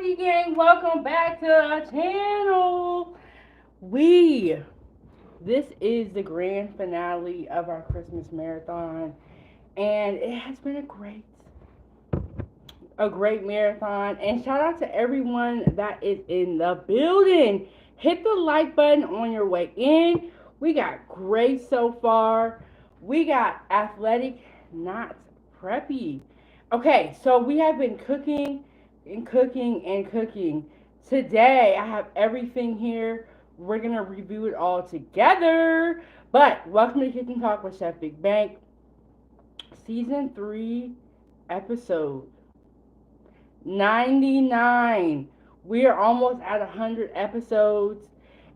Foodie Gang? Welcome back to our channel. This is the grand finale of our Christmas marathon, and it has been a great marathon. And shout out to everyone that is in the building. Hit the like button on your way in. We got great so far. We got athletic, not preppy. Okay, so we have been cooking and cooking and cooking. Today, I have everything here. We're going to review it all together. But welcome to Kitchen Talk with Chef Big Bank, Season 3, Episode 99. We are almost at 100 episodes.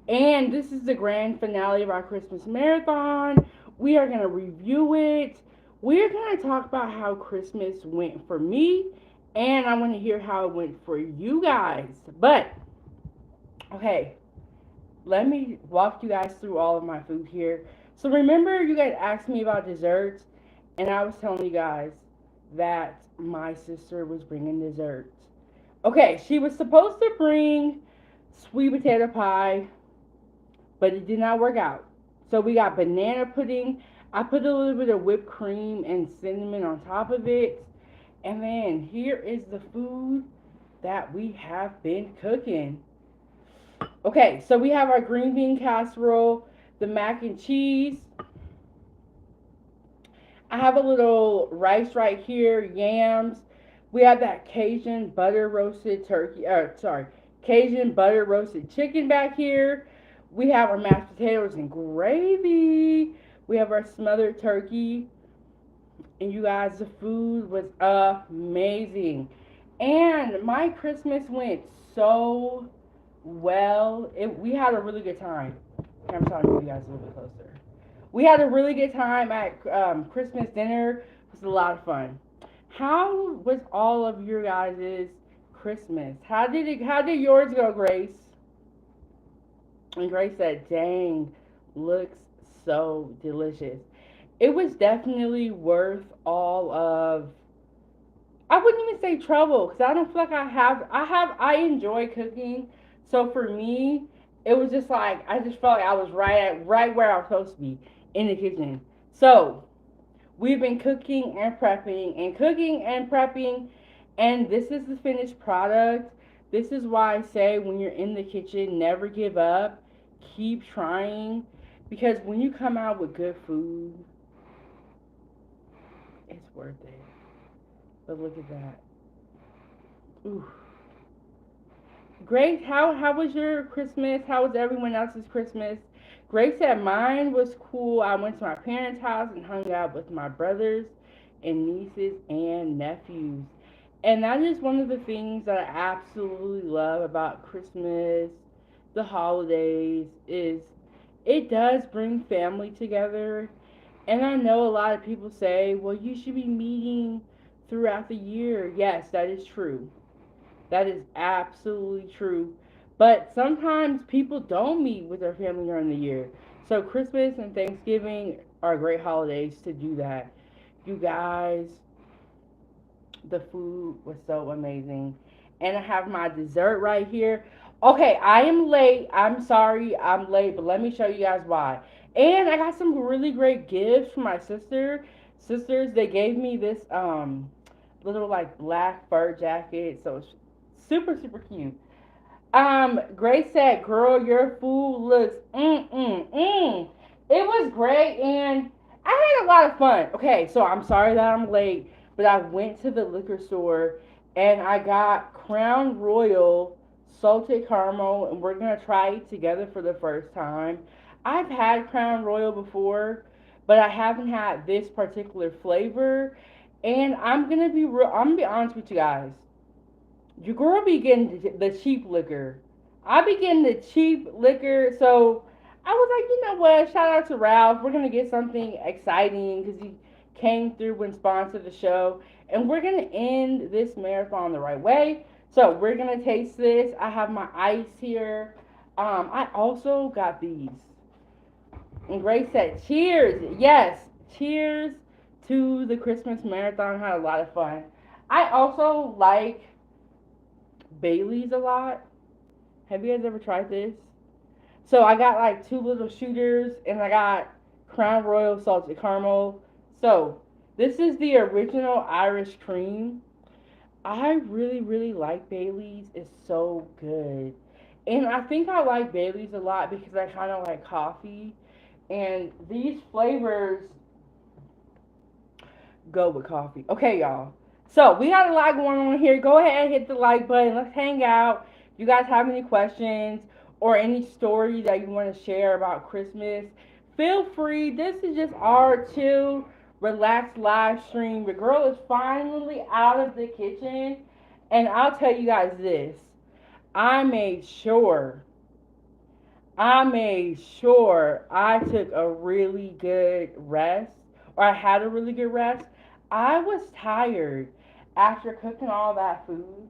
And this is the grand finale of our Christmas marathon. We are going to review it. We're going to talk about how Christmas went for me. And I want to hear how it went for you guys. But, okay, let me walk you guys through all of my food here. So remember, you guys asked me about desserts. And I was telling you guys that my sister was bringing desserts. Okay, she was supposed to bring sweet potato pie, but it did not work out. So we got banana pudding. I put a little bit of whipped cream and cinnamon on top of it. And then here is the food that we have been cooking. Okay, so we have our green bean casserole, the mac and cheese. I have a little rice right here, yams. We have that Cajun butter roasted Cajun butter roasted chicken back here. We have our mashed potatoes and gravy. We have our smothered turkey. And you guys, the food was amazing. And my Christmas went so well. We had a really good time. I'm trying to move you guys a little bit closer. We had a really good time at Christmas dinner. It was a lot of fun. How was all of your guys' Christmas? How did yours go, Grace? And Grace said, dang, looks so delicious. It was definitely worth all of, I wouldn't even say trouble, because I don't feel like I enjoy cooking. So for me, it was just like, I just felt like I was right where I was supposed to be, in the kitchen. So we've been cooking and prepping, and this is the finished product. This is why I say, when you're in the kitchen, never give up. Keep trying, because when you come out with good food, it's worth it. But look at that. Ooh. Grace, how was your Christmas? How was everyone else's Christmas? Grace said mine was cool. I went to my parents' house and hung out with my brothers and nieces and nephews. And that is one of the things that I absolutely love about Christmas, the holidays, is it does bring family together. And I know a lot of people say, well, you should be meeting throughout the year. Yes, that is true. That is absolutely true. But sometimes people don't meet with their family during the year. So Christmas and Thanksgiving are great holidays to do that. You guys, the food was so amazing. And I have my dessert right here. Okay, I am late. I'm sorry I'm late, but let me show you guys why. And I got some really great gifts from my sisters. They gave me this little like black fur jacket. So it's super cute. Grace said, girl, your food looks It was great, and I had a lot of fun. Okay, so I'm sorry that I'm late, but I went to the liquor store and I got Crown Royal salted caramel, and we're gonna try it together for the first time. I've had Crown Royal before, but I haven't had this particular flavor. And I'm gonna be honest with you guys. Your girl be getting the cheap liquor. I be getting the cheap liquor, so I was like, you know what? Shout out to Ralph. We're gonna get something exciting because he came through and sponsored the show, and we're gonna end this marathon the right way. So we're gonna taste this. I have my ice here. I also got these. And Grace said, cheers. Yes, cheers to the Christmas marathon. Had a lot of fun. I also like Bailey's a lot. Have you guys ever tried this? So I got like two little shooters and I got Crown Royal salted caramel. So this is the original Irish cream. I really, really like Bailey's. It's so good. And I think I like Bailey's a lot because I kind of like coffee. And these flavors go with coffee. Okay, y'all. So we got a lot going on here. Go ahead and hit the like button. Let's hang out. If you guys have any questions or any stories that you want to share about Christmas, feel free. This is just our chill, relaxed live stream. The girl is finally out of the kitchen. And I'll tell you guys this. I made sure I took a really good rest, or I had a really good rest. I was tired after cooking all that food.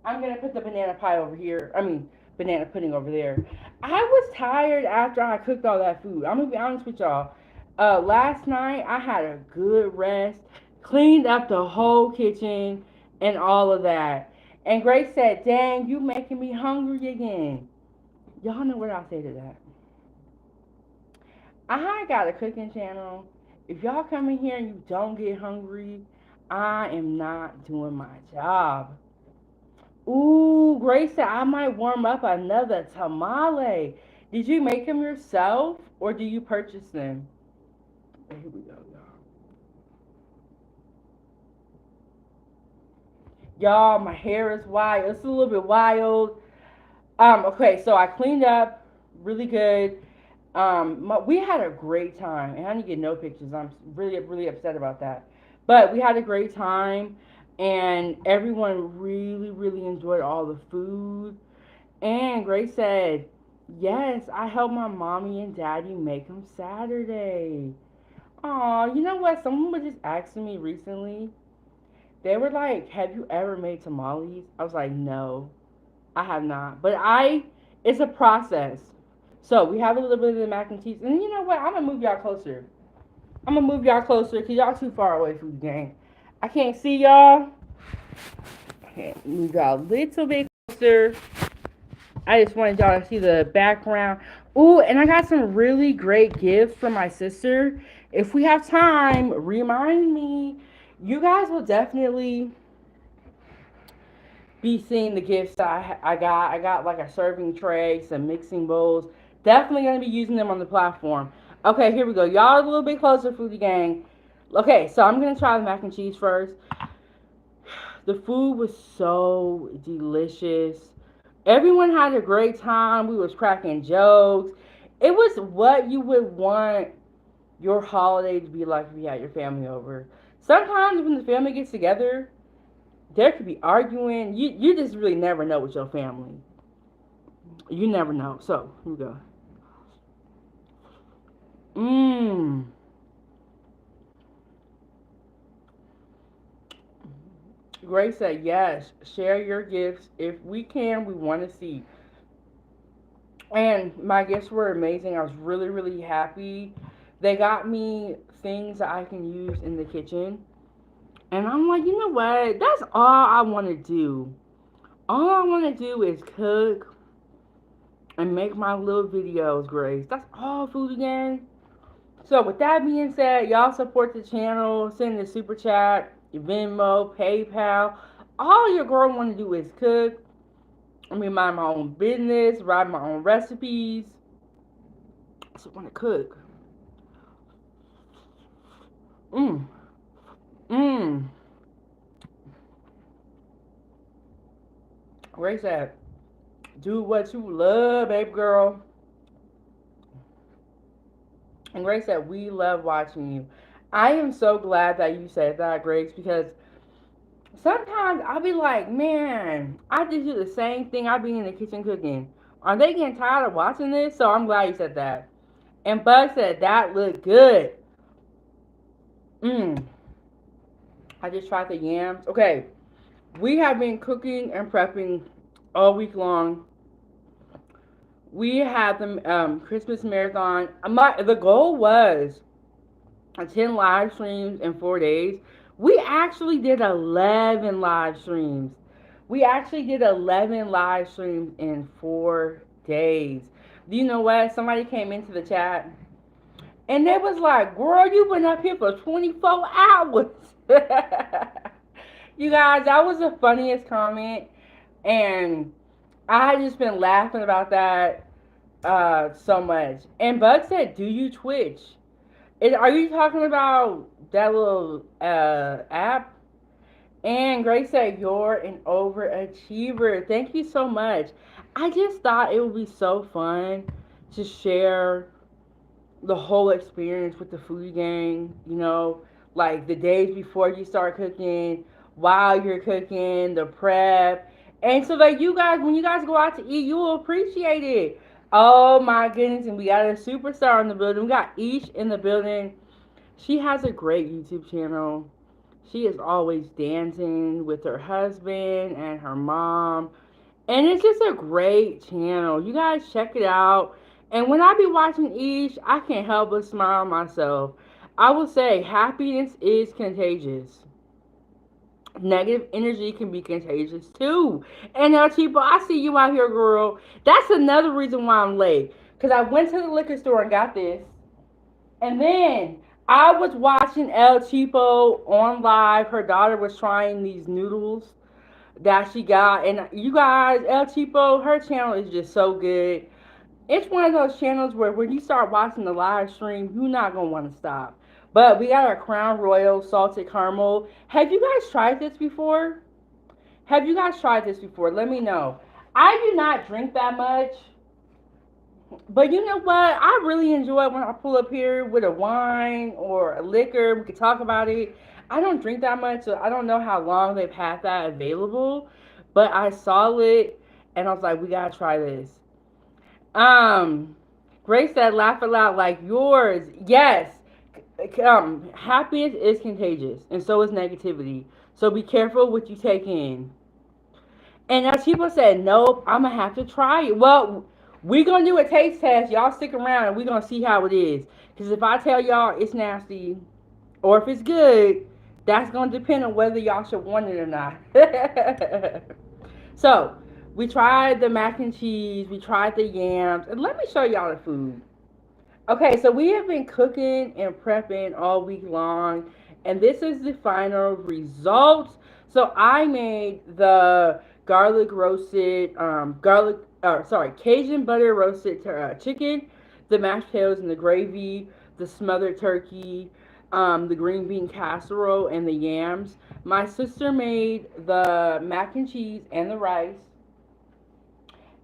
I'm gonna put the banana pie over here. I mean, banana pudding over there. I was tired after I cooked all that food. I'm gonna be honest with y'all. Last night I had a good rest, cleaned up the whole kitchen and all of that. And Grace said, "Dang, you making me hungry again." Y'all know what I say to that. I got a cooking channel. If y'all come in here and you don't get hungry, I am not doing my job. Ooh, Grace said I might warm up another tamale. Did you make them yourself or do you purchase them? Here we go, y'all. Y'all, my hair is wild. It's a little bit wild. Okay, so I cleaned up really good. We had a great time, and I didn't get no pictures. I'm really, really upset about that. But we had a great time, and everyone really, really enjoyed all the food. And Grace said, "Yes, I helped my mommy and daddy make them Saturday." Aw, you know what? Someone was just asking me recently. They were like, "Have you ever made tamales?" I was like, "No, I have not." But it's a process. So we have a little bit of the mac and cheese. And you know what? I'm going to move y'all closer. I'm going to move y'all closer because y'all too far away from the game. I can't see y'all. Okay, move y'all a little bit closer. I just wanted y'all to see the background. Ooh, and I got some really great gifts from my sister. If we have time, remind me. You guys will definitely be seeing the gifts that I got. I got like a serving tray, some mixing bowls. Definitely going to be using them on the platform. Okay, here we go. Y'all a little bit closer, Foodie Gang. Okay, so I'm going to try the mac and cheese first. The food was so delicious. Everyone had a great time. We was cracking jokes. It was what you would want your holiday to be like if you had your family over. Sometimes when the family gets together, there could be arguing. You just really never know with your family. You never know. So, here we go. Grace said, yes, share your gifts. If we can, we want to see. And my gifts were amazing. I was really, really happy. They got me things that I can use in the kitchen. And I'm like, you know what? That's all I want to do. All I want to do is cook and make my little videos, Grace. That's all, food again. So with that being said, y'all support the channel. Send the super chat, Venmo, PayPal. All your girl want to do is cook. I mean, mind my own business, write my own recipes. I just want to cook. Grace said, do what you love, baby girl. And Grace said, we love watching you. I am so glad that you said that, Grace, because sometimes I'll be like, man, I just do the same thing. I be in the kitchen cooking. Are they getting tired of watching this? So I'm glad you said that. And Bug said, that looked good. I just tried the yams. Okay, we have been cooking and prepping all week long. We had the Christmas marathon. The goal was 10 live streams in 4 days. We actually did 11 live streams. We actually did 11 live streams in 4 days. Do you know what? Somebody came into the chat and they was like, girl, you been up here for 24 hours. You guys, that was the funniest comment. And I had just been laughing about that so much. And Bug said, do you Twitch? Are you talking about that little app? And Grace said, you're an overachiever. Thank you so much. I just thought it would be so fun to share the whole experience with the food gang, like the days before you start cooking, while you're cooking, the prep. And so that you guys, when you guys go out to eat, you will appreciate it. Oh my goodness, and we got a superstar in the building. We got Ish in the building. She has a great YouTube channel. She is always dancing with her husband and her mom. And it's just a great channel. You guys check it out. And when I be watching Ish, I can't help but smile myself. I will say happiness is contagious. Negative energy can be contagious too. And now, Chipo, I see you out here, girl. That's another reason why I'm late. Because I went to the liquor store and got this. And then I was watching El Cheapo on live. Her daughter was trying these noodles that she got. And you guys, El Cheapo, her channel is just so good. It's one of those channels where when you start watching the live stream, you're not going to want to stop. But we got our Crown Royal salted caramel. Have you guys tried this before? Have you guys tried this before? Let me know. I do not drink that much. But you know what? I really enjoy it when I pull up here with a wine or a liquor. We can talk about it. I don't drink that much, so I don't know how long they've had that available. But I saw it and I was like, we gotta try this. Grace said, laugh aloud like yours. Yes. Happiness is contagious, and so is negativity. So be careful what you take in. And as people said, nope, I'm gonna have to try it. Well, we're gonna do a taste test. Y'all stick around and we're gonna see how it is. Because if I tell y'all it's nasty or if it's good, that's gonna depend on whether y'all should want it or not. So we tried the mac and cheese, we tried the yams, and let me show y'all the food. Okay, so we have been cooking and prepping all week long, and this is the final results. So I made the garlic roasted, Cajun butter roasted chicken, the mashed potatoes and the gravy, the smothered turkey, the green bean casserole, and the yams. My sister made the mac and cheese and the rice,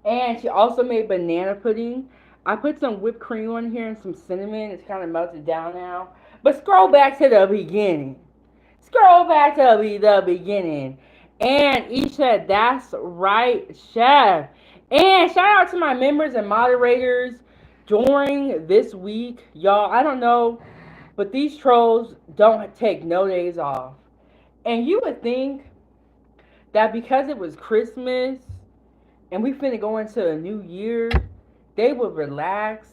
and she also made banana pudding. I put some whipped cream on here and some cinnamon. It's kind of melted down now. But scroll back to the beginning. Scroll back to the beginning. And each said, that's right, chef. And shout out to my members and moderators during this week. Y'all, I don't know, but these trolls don't take no days off. And you would think that because it was Christmas and we finna go into a new year, they would relax.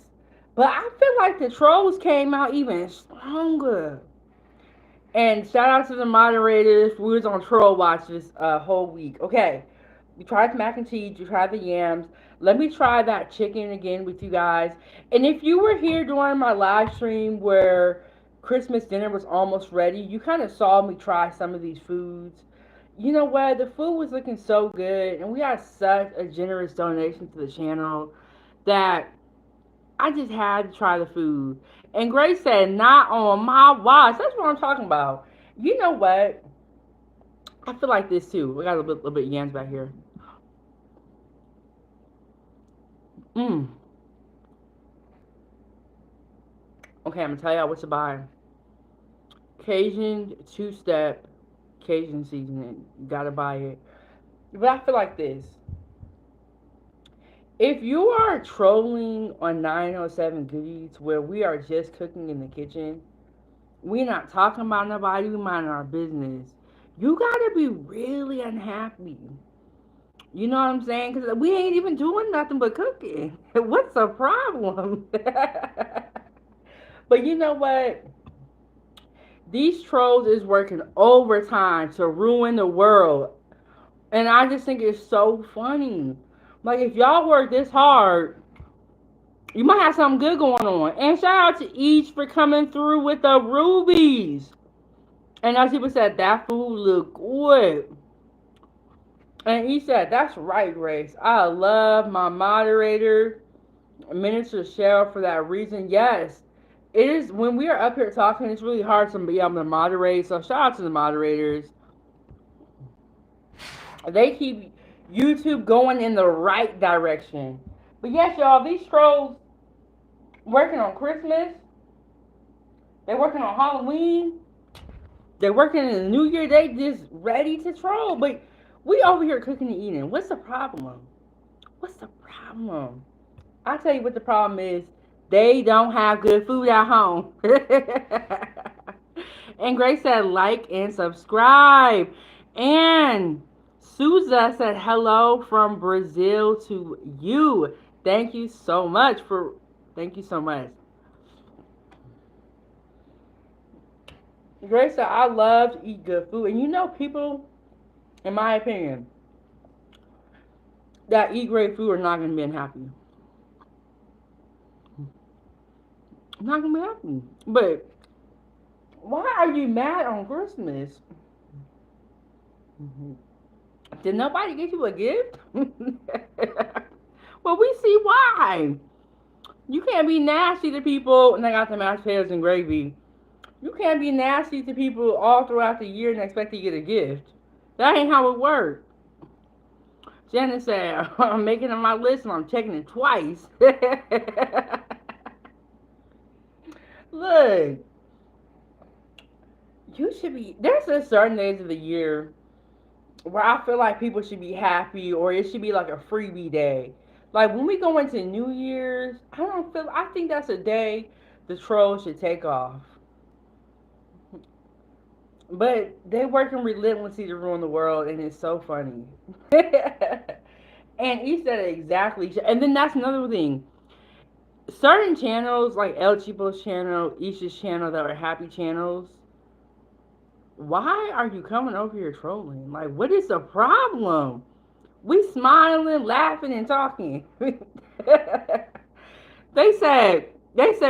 But I feel like the trolls came out even stronger. And shout out to the moderators. We was on troll watch this whole week. Okay. We tried the mac and cheese. We tried the yams. Let me try that chicken again with you guys. And if you were here during my live stream where Christmas dinner was almost ready, you kind of saw me try some of these foods. You know what? The food was looking so good. And we had such a generous donation to the channel that I just had to try the food. And Grace said, not on my watch. That's what I'm talking about. You know what? I feel like this too. We got a little bit of yams back here. Okay, I'm going to tell y'all what to buy. Cajun two-step Cajun seasoning. You got to buy it. But I feel like this. If you are trolling on 907 Goodies where we are just cooking in the kitchen, we're not talking about nobody, we mind our business, you gotta be really unhappy. You know what I'm saying? Because we ain't even doing nothing but cooking. What's the problem? But you know what? These trolls is working overtime to ruin the world. And I just think it's so funny. Like, if y'all work this hard, you might have something good going on. And shout out to each for coming through with the rubies. And as people said, that food look good. And he said, that's right, Grace. I love my moderator, Minister Cheryl, for that reason. Yes, it is. When we are up here talking, it's really hard to be able to moderate. So shout out to the moderators. They keep YouTube going in the right direction. But yes, y'all, these trolls working on Christmas. They're working on Halloween. They're working in the New Year. They just ready to troll. But we over here cooking and eating. What's the problem? What's the problem? I tell you what the problem is. They don't have good food at home. And Grace said like and subscribe. And Souza said hello from Brazil to you. Thank you so much for thank you so much. Grace said I love to eat good food. And you know people, in my opinion, that eat great food are not gonna be unhappy. Not gonna be happy. But why are you mad on Christmas? Did nobody get you a gift? Well, we see why. You can't be nasty to people and they got the mashed potatoes and gravy. You can't be nasty to people all throughout the year and expect to get a gift. That ain't how it works. Shannon said, I'm making it on my list and I'm checking it twice. Look, you should be. There's a certain days of the year where I feel like people should be happy or it should be like a freebie day. Like when we go into New Year's, I think that's a day the trolls should take off. But they working relentlessly to ruin the world and it's so funny. And he said it exactly. And then that's another thing. Certain channels like El Chipo's channel, Isha's channel that are happy channels, why are you coming over here trolling? Like, what is the problem? We smiling, laughing, and talking. They said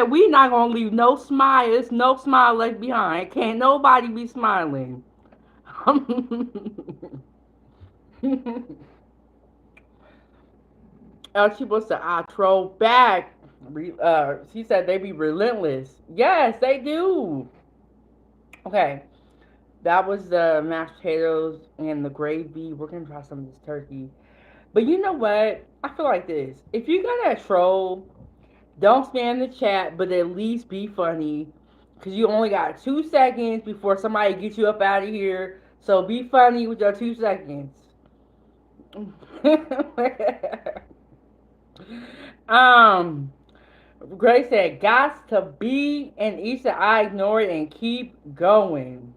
we not gonna leave no smiles, no smile left behind. Can't nobody be smiling. She was to I troll back. She said they be relentless. Yes, they do. Okay, that was the mashed potatoes and the gravy. We're gonna try some of this turkey. But you know what? I feel like this. If you're gonna troll, don't spam the chat, but at least be funny. Because you only got 2 seconds before somebody gets you up out of here. So be funny with your 2 seconds. um, Grace said, "Gots to be," and Issa, I ignore it and keep going.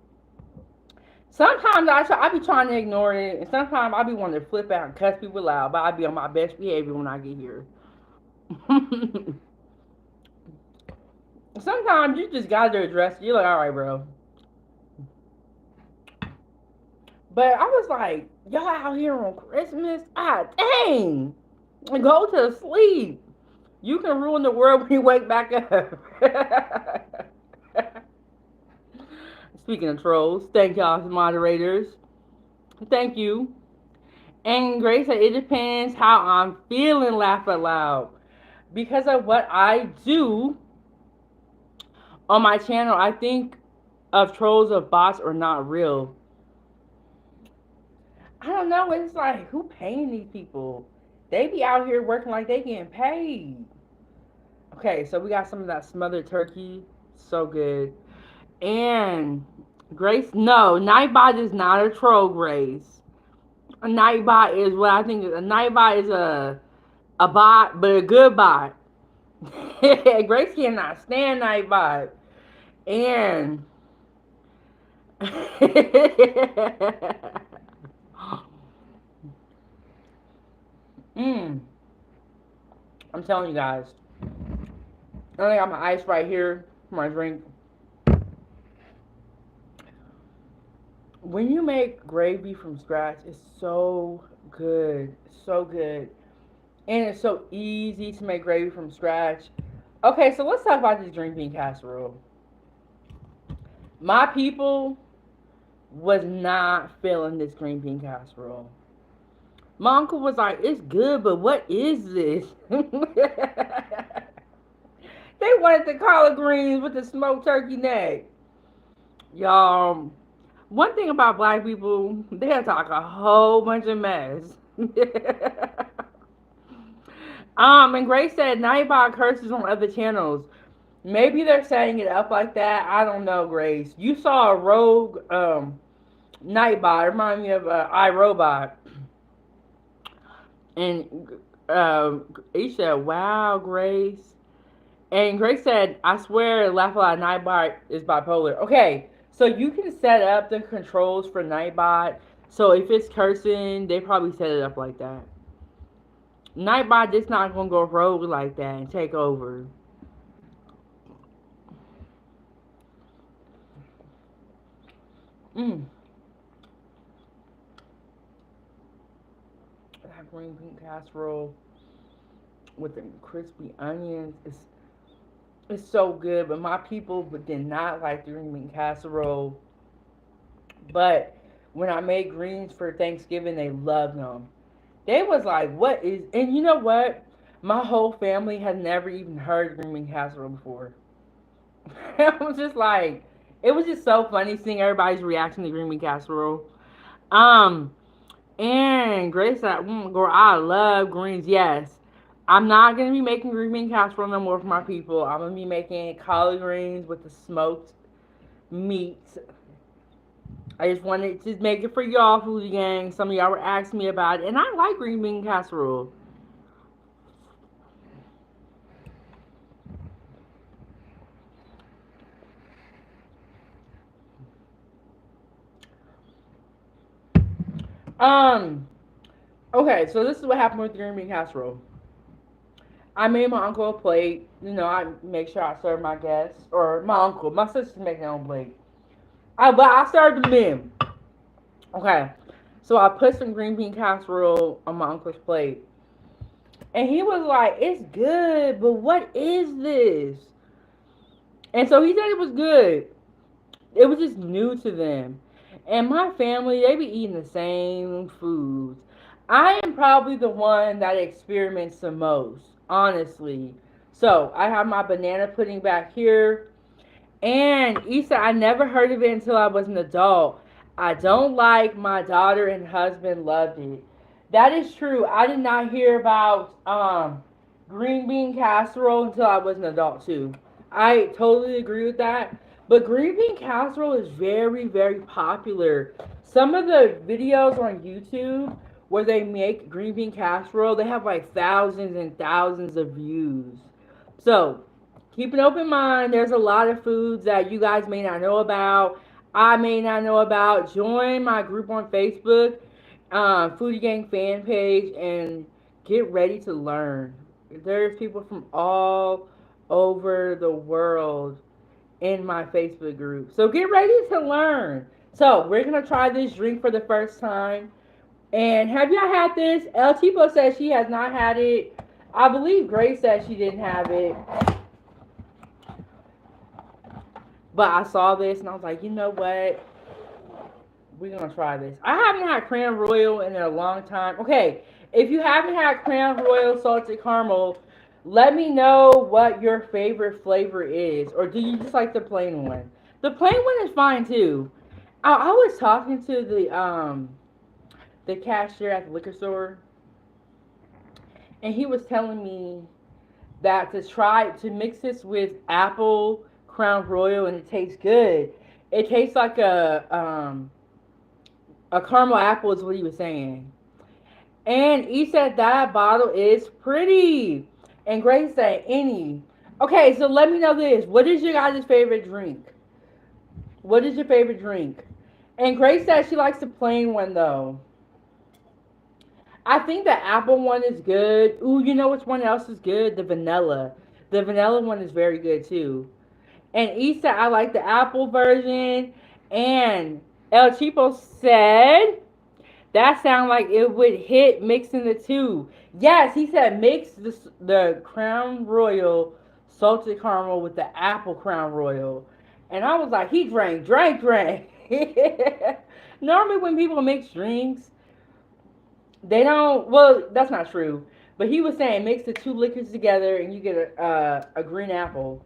Sometimes I be trying to ignore it, and sometimes I be wanting to flip out and cuss people out, but I be on my best behavior when I get here. Sometimes you just gotta address it. You're like, all right, bro. But I was like, y'all out here on Christmas? Ah, dang. Go to sleep. You can ruin the world when you wake back up. Speaking of trolls, thank y'all, moderators. Thank you. And Grace said, it depends how I'm feeling, laugh out loud. Because of what I do on my channel, I think of trolls of bots are not real. I don't know. It's like, who paying these people? They be out here working like they getting paid. Okay, so we got some of that smothered turkey. So good. And Grace, no, Nightbot is not a troll, Grace. A Nightbot is what I think. A Nightbot is a bot, but a good bot. Grace cannot stand Nightbot. And mm, I'm telling you guys. I only got my ice right here for my drink. When you make gravy from scratch, it's so good. So good. And it's so easy to make gravy from scratch. Okay, so let's talk about this green bean casserole. My people was not feeling this green bean casserole. My uncle was like, it's good, but what is this? They wanted the collard greens with the smoked turkey neck. Y'all, one thing about black people, they'll talk a whole bunch of mess. And Grace said Nightbot curses on other channels. Maybe they're setting it up like that. I don't know, Grace. You saw a rogue Nightbot. It reminded me of iRobot. And he said, wow, Grace. And Grace said, I swear Laugh Out Loud Nightbot is bipolar. Okay, so you can set up the controls for Nightbot. So if it's cursing, they probably set it up like that. Nightbot just not gonna go rogue like that and take over. Mmm. That green bean casserole with the crispy onions is it's so good. But my people did not like the green bean casserole. But when I made greens for Thanksgiving, they loved them. They was like, what is, and you know what? My whole family had never even heard green bean casserole before. It was just like, it was just so funny seeing everybody's reaction to green bean casserole. Um, and Grace said, girl, I love greens. Yes. I'm not going to be making green bean casserole no more for my people. I'm going to be making collard greens with the smoked meat. I just wanted to make it for y'all, foodie gang. Some of y'all were asking me about it. And I like green bean casserole. Um, okay, so this is what happened with the green bean casserole. I made my uncle a plate. You know, I make sure I serve my guests. Or my uncle. My sister's making their own plate. But I served them in. Okay. So I put some green bean casserole on my uncle's plate. And he was like, it's good, but what is this? And so he said it was good. It was just new to them. And my family, they be eating the same foods. I am probably the one that experiments the most, honestly. So I have my banana pudding back here. And Issa, I never heard of it until I was an adult. I don't like, my daughter and husband loved it. That is true. I did not hear about green bean casserole until I was an adult too. I totally agree with that. But green bean casserole is very, very popular. Some of the videos on YouTube where they make green bean casserole, they have like thousands and thousands of views. So keep an open mind. There's a lot of foods that you guys may not know about. I may not know about. Join my group on Facebook, Foodie Gang fan page, and get ready to learn. There's people from all over the world in my Facebook group. So get ready to learn. So we're going to try this drink for the first time. And have y'all had this? El Tipo says she has not had it. I believe Grace said she didn't have it. But I saw this and I was like, you know what? We're going to try this. I haven't had Crown Royal in a long time. Okay, if you haven't had Crown Royal salted caramel, let me know what your favorite flavor is. Or do you just like the plain one? The plain one is fine too. I was talking to the cashier at the liquor store, and he was telling me that to mix this with apple Crown Royal, and it tastes good. It tastes like a caramel apple is what he was saying. And he said that bottle is pretty. And Grace said any. Okay, so let me know this. What is your guys' favorite drink? What is your favorite drink? And Grace said she likes the plain one though. I think the apple one is good. Ooh, you know which one else is good? The vanilla. The vanilla one is very good too. And Issa, I like the apple version. And El Cheapo said that sounds like it would hit mixing the two. Yes, he said mix the Crown Royal salted caramel with the apple Crown Royal. And I was like, he drank. Normally when people mix drinks, they don't. Well, that's not true. But he was saying mix the two liquors together and you get a green apple,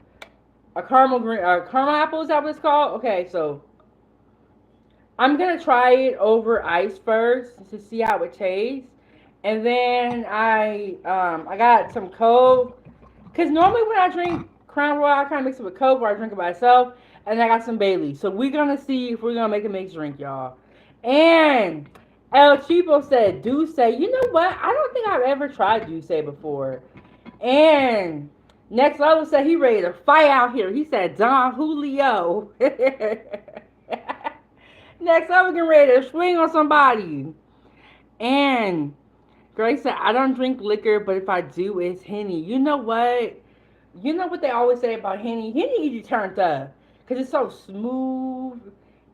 a caramel apple. Is that what it's called? Okay, so I'm gonna try it over ice first to see how it tastes, and then I got some Coke. Cause normally when I drink Crown Royal, I kind of mix it with Coke or I drink it by itself, and I got some Bailey. So we're gonna see if we're gonna make a mixed drink, y'all. And El Cheapo said Douce. You know what? I don't think I've ever tried Douce before. And Next Level said he ready to fight out here. He said Don Julio. Next Level getting ready to swing on somebody. And Grace said, I don't drink liquor, but if I do, it's Henny. You know what? You know what they always say about Henny? Henny gets you turned up. Because it's so smooth.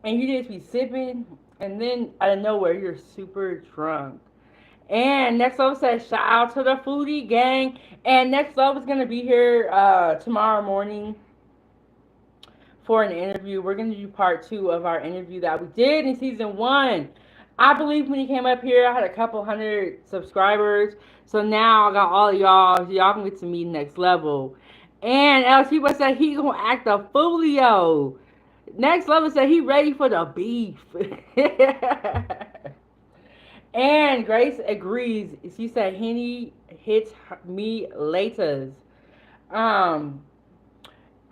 And you just be sipping. And then out of nowhere, you're super drunk. And Next Level says, shout out to the foodie gang. And Next Level is going to be here tomorrow morning for an interview. We're going to do part 2 of our interview that we did in season 1. I believe when he came up here, I had a couple hundred subscribers. So now I got all of y'all. Y'all can get to meet Next Level. And LC said he gonna act a foolio. Next Level said he ready for the beef. And Grace agrees. She said Henny hits me laters.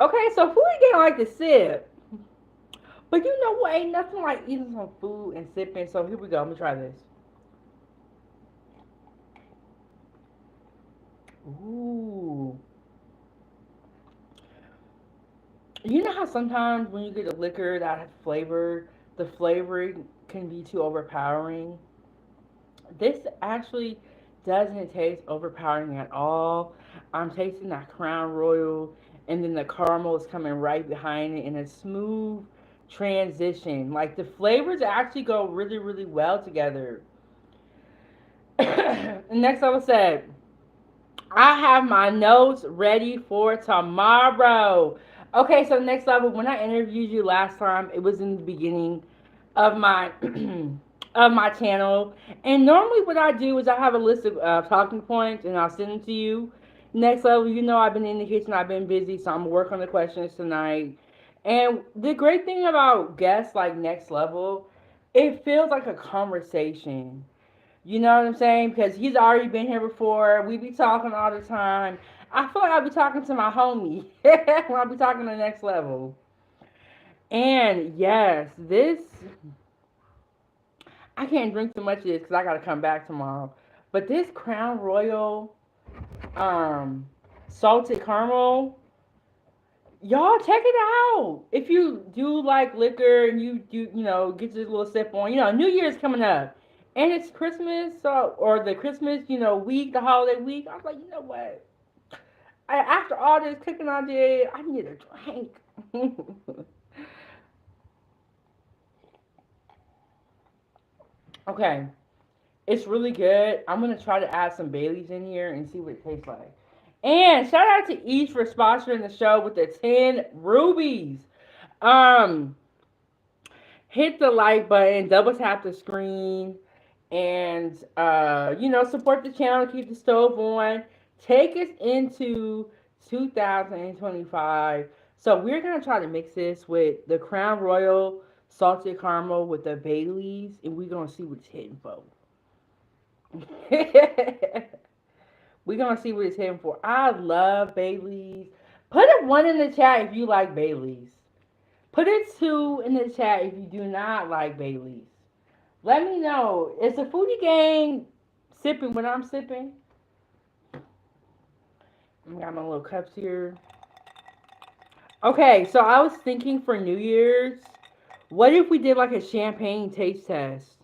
Okay, so food getting like to sip. But you know what? Ain't nothing like eating some food and sipping. So here we go. Let me try this. Ooh. You know how sometimes when you get a liquor that has flavor, the flavoring can be too overpowering? This actually doesn't taste overpowering at all. I'm tasting that Crown Royal, and then the caramel is coming right behind it in a smooth transition. Like the flavors actually go really, really well together. Next Level said, I have my notes ready for tomorrow. Okay, so Next Level, when I interviewed you last time, it was in the beginning of my of my channel. And normally what I do is I have a list of talking points and I'll send them to you. Next Level, you know I've been in the kitchen, I've been busy, so I'm gonna work on the questions tonight. And the great thing about guests like Next Level, it feels like a conversation. You know what I'm saying? Because he's already been here before. We be talking all the time. I feel like I'll be talking to my homie when I'll be talking to Next Level. And yes, this, I can't drink too much of this because I got to come back tomorrow. But this Crown Royal salted caramel, y'all check it out. If you do like liquor and you do, you know, get this little sip on, you know, New Year's coming up. And it's Christmas, so, or the Christmas, you know, week, the holiday week. I was like, you know what? After all this cooking I did, I need a drink. Okay, it's really good. I'm gonna try to add some Baileys in here and see what it tastes like. And shout out to East for sponsoring the show with the 10 rubies. Um, Hit the like button, double tap the screen, and you know, support the channel, keep the stove on, take us into 2025. So we're gonna try to mix this with the Crown Royal salted caramel with the Baileys, and we're gonna see what it's hitting for. We're gonna see what it's hitting for. I love Baileys. Put a 1 in the chat if you like Baileys. Put a 2 in the chat if you do not like Baileys. Let me know. Is the foodie gang sipping when I'm sipping? I got my little cups here. Okay, so I was thinking for New Year's, what if we did like a champagne taste test?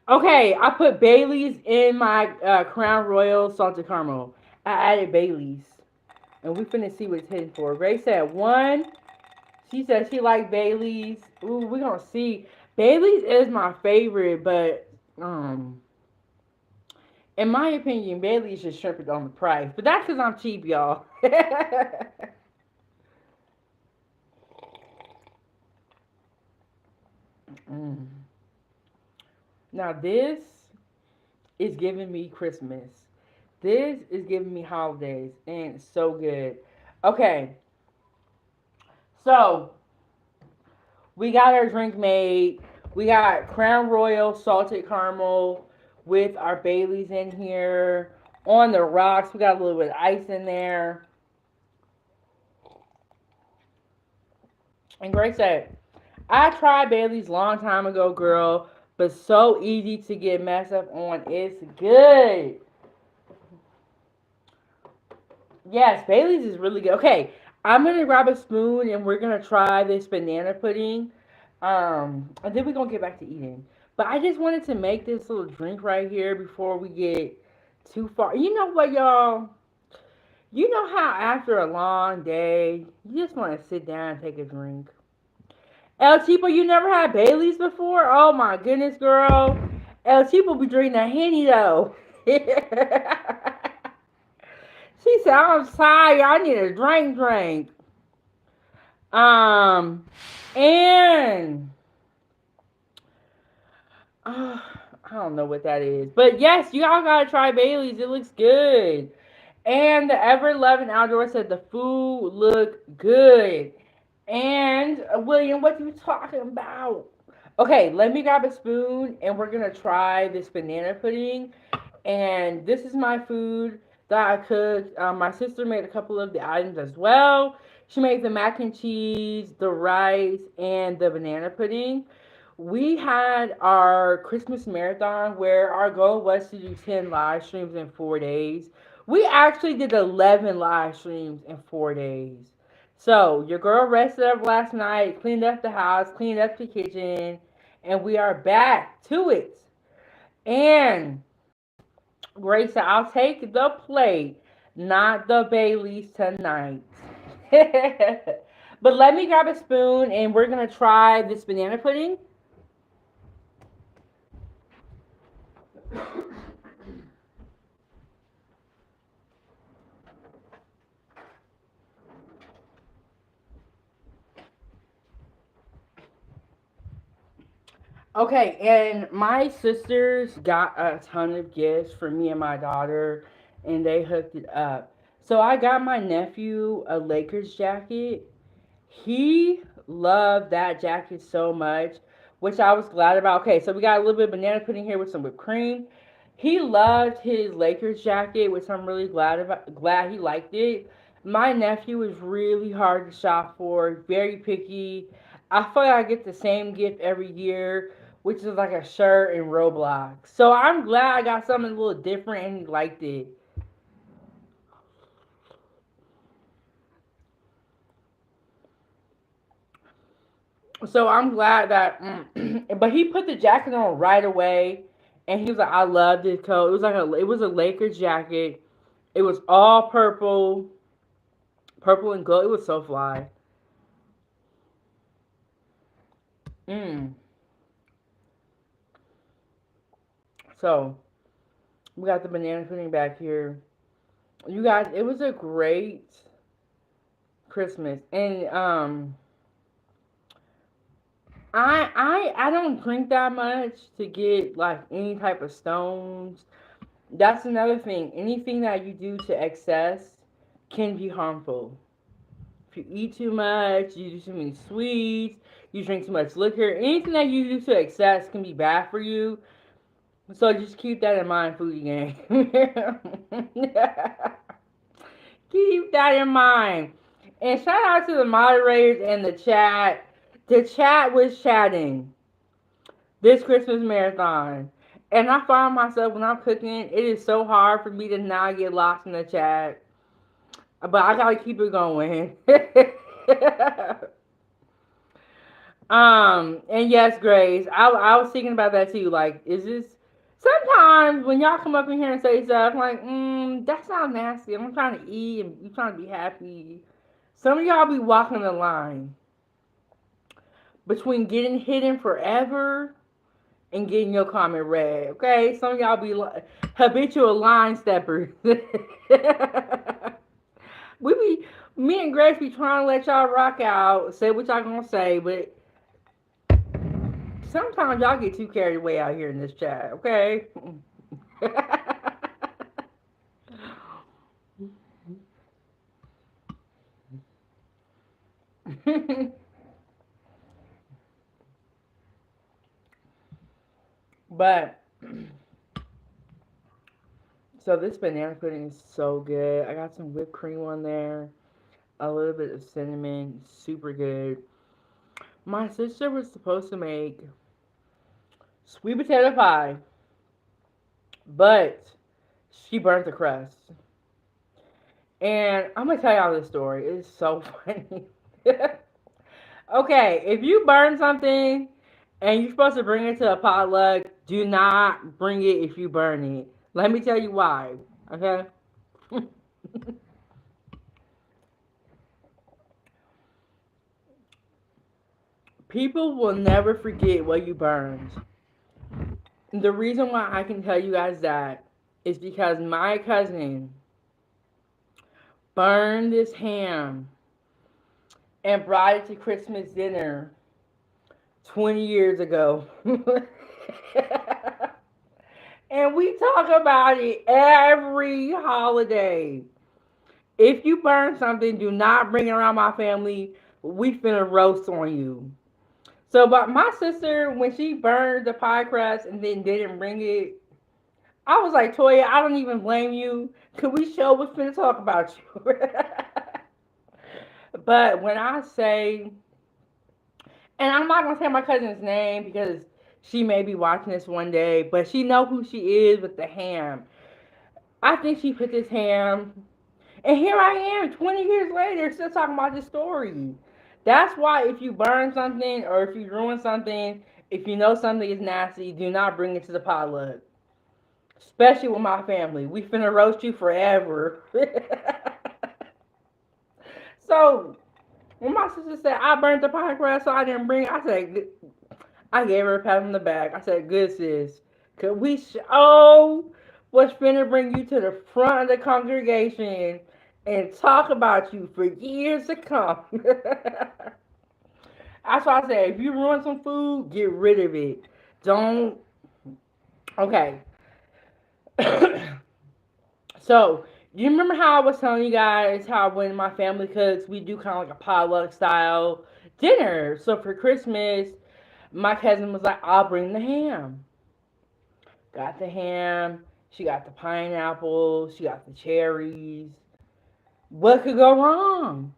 Okay, I put Baileys in my Crown Royal salted caramel. I added Baileys. And we finna see what it's hitting for. Ray said 1. She said she like Bailey's. Ooh, we gonna see. Bailey's is my favorite, but in my opinion, Bailey's just shrimp it on the price. But that's because I'm cheap, y'all. Mm. Now this is giving me Christmas. This is giving me holidays, and it's so good. Okay, so we got our drink made. We got Crown Royal salted caramel with our Baileys in here. On the rocks, we got a little bit of ice in there. And Grace said, I tried Bailey's long time ago, girl, but so easy to get messed up on. It's good. Yes, Bailey's is really good. Okay, I'm gonna grab a spoon and we're gonna try this banana pudding. And then we're gonna get back to eating. But I just wanted to make this little drink right here before we get too far. You know what, y'all? You know how after a long day, you just want to sit down and take a drink. El Cheapo, you never had Bailey's before? Oh my goodness, girl. El Cheapo be drinking that Henny though. She said, I'm tired. I need a drink. Um, and I don't know what that is. But yes, you all gotta try Bailey's. It looks good. And the Ever Loving Outdoor said the food looked good. And William, what you talking about? Okay, let me grab a spoon and we're gonna try this banana pudding. And this is my food that I cooked. My sister made a couple of the items as well. She made the mac and cheese, the rice, and the banana pudding. We had our Christmas marathon where our goal was to do 10 live streams in 4 days. We actually did 11 live streams in 4 days. So your girl rested up last night, cleaned up the house, cleaned up the kitchen, and we are back to it. And Grace said, I'll take the plate, not the Baileys tonight. But let me grab a spoon and we're going to try this banana pudding. Okay, and my sisters got a ton of gifts for me and my daughter, and they hooked it up. So I got my nephew a Lakers jacket. He loved that jacket so much, which I was glad about. Okay, so we got a little bit of banana pudding here with some whipped cream. He loved his Lakers jacket, which I'm really glad about. Glad he liked it. My nephew is really hard to shop for, very picky. I feel like I get the same gift every year, which is like a shirt and Roblox. So I'm glad I got something a little different and he liked it. So I'm glad that, but he put the jacket on right away, and he was like, "I love this coat." It was a Lakers jacket. It was all purple, purple and gold. It was so fly. Mm. So we got the banana pudding back here. You guys, it was a great Christmas, and I don't drink that much to get like any type of stones. That's another thing. Anything that you do to excess can be harmful. If you eat too much, you do too many sweets, you drink too much liquor, anything that you do to excess can be bad for you. So just keep that in mind, foodie gang. Keep that in mind. And shout out to the moderators and the chat. The chat was chatting this Christmas marathon. And I find myself when I'm cooking, it is so hard for me to not get lost in the chat. But I gotta keep it going. And yes, Grace, I was thinking about that too. Like, is this sometimes when y'all come up in here and say stuff like, that sounds nasty. I'm trying to eat and you trying to be happy. Some of y'all be walking the line. between getting hidden forever and getting your comment read. Okay, some of y'all be habitual line steppers. we be Me and Grace be trying to let y'all rock out, say what y'all gonna say, but sometimes y'all get too carried away out here in this chat. Okay. But so this banana pudding is so good. I got some whipped cream on there, a little bit of cinnamon, super good. My sister was supposed to make sweet potato pie, but she burnt the crust. And I'm gonna tell y'all this story. It's so funny. Okay, if you burn something and you're supposed to bring it to a potluck, do not bring it if you burn it. Let me tell you why. Okay? People will never forget what you burned. The reason why I can tell you guys that is because my cousin burned this ham and brought it to Christmas dinner 20 years ago. And we talk about it every holiday. If you burn something, do not bring it around my family. We finna roast on you. So, but my sister, when she burned the pie crust and then didn't bring it, I was like, Toya, I don't even blame you. Could we show what's finna talk about you? But when I say, and I'm not gonna say my cousin's name because she may be watching this one day, but she know who she is with the ham. I think she put this ham, and here I am, 20 years later, still talking about this story. That's why if you burn something or if you ruin something, if you know something is nasty, do not bring it to the potluck. Especially with my family. We finna roast you forever. So, when my sister said I burnt the pie crust so I didn't bring it, I gave her a pat on the back. I said, good sis. Cause we show what's finna bring you to the front of the congregation and talk about you for years to come. That's why I say if you ruin some food, get rid of it. Don't. Okay. So, you remember how I was telling you guys how when my family cooks, we do kind of like a potluck style dinner. So for Christmas, my cousin was like, I'll bring the ham. Got the ham. She got the pineapple. She got the cherries. What could go wrong?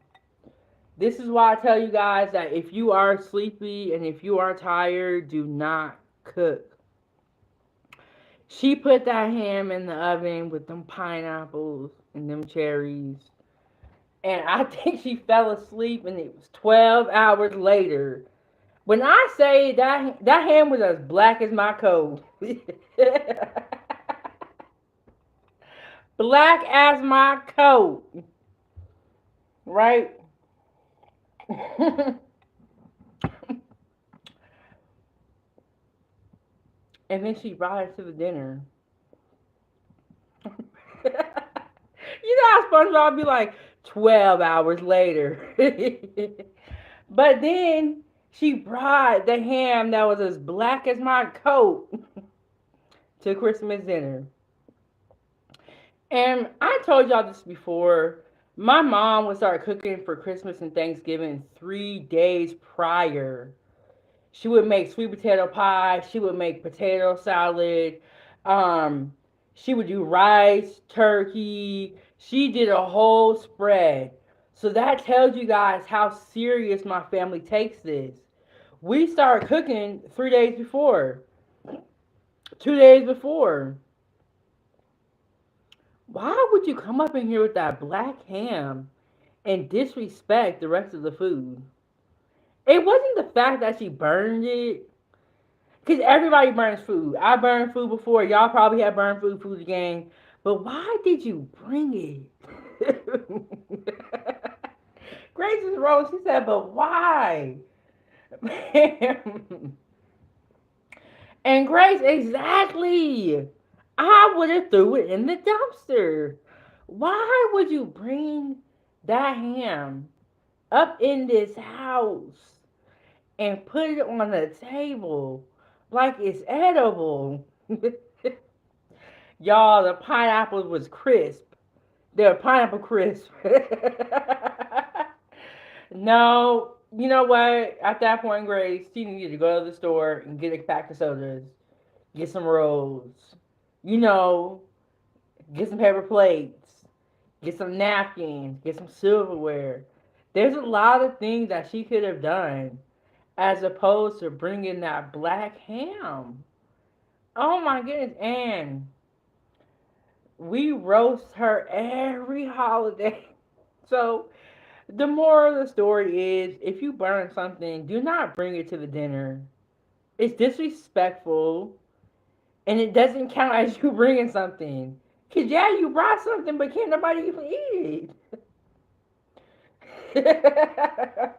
This is why I tell you guys that if you are sleepy and if you are tired, do not cook. She put that ham in the oven with them pineapples and them cherries. And I think she fell asleep and it was 12 hours later. When I say that ham was as black as my coat. Black as my coat. Right? And then she brought it to the dinner. You know how SpongeBob be like 12 hours later. But then she brought the ham that was as black as my coat to Christmas dinner. And I told y'all this before. My mom would start cooking for Christmas and Thanksgiving 3 days prior. She would make sweet potato pie. She would make potato salad. Um, she would do rice, turkey. She did a whole spread. So that tells you guys how serious my family takes this. We start cooking 3 days before, 2 days before. Why would you come up in here with that black ham and disrespect the rest of the food? It wasn't the fact that she burned it. Because everybody burns food. I burned food before. Y'all probably have burned food again. But why did you bring it? Grace is wrong. She said, but why? And Grace, exactly. I would have threw it in the dumpster. Why would you bring that ham up in this house and put it on the table like it's edible? Y'all, the pineapple was crisp. They were pineapple crisp. No, you know what? At that point, Grace, she needed to go to the store and get a pack of sodas, get some rolls, you know, get some paper plates, get some napkins, get some silverware. There's a lot of things that she could have done as opposed to bringing that black ham. Oh my goodness. And we roast her every holiday. So the moral of the story is if you burn something, do not bring it to the dinner. It's disrespectful and it doesn't count as you bringing something. Because, yeah, you brought something, but can't nobody even eat it.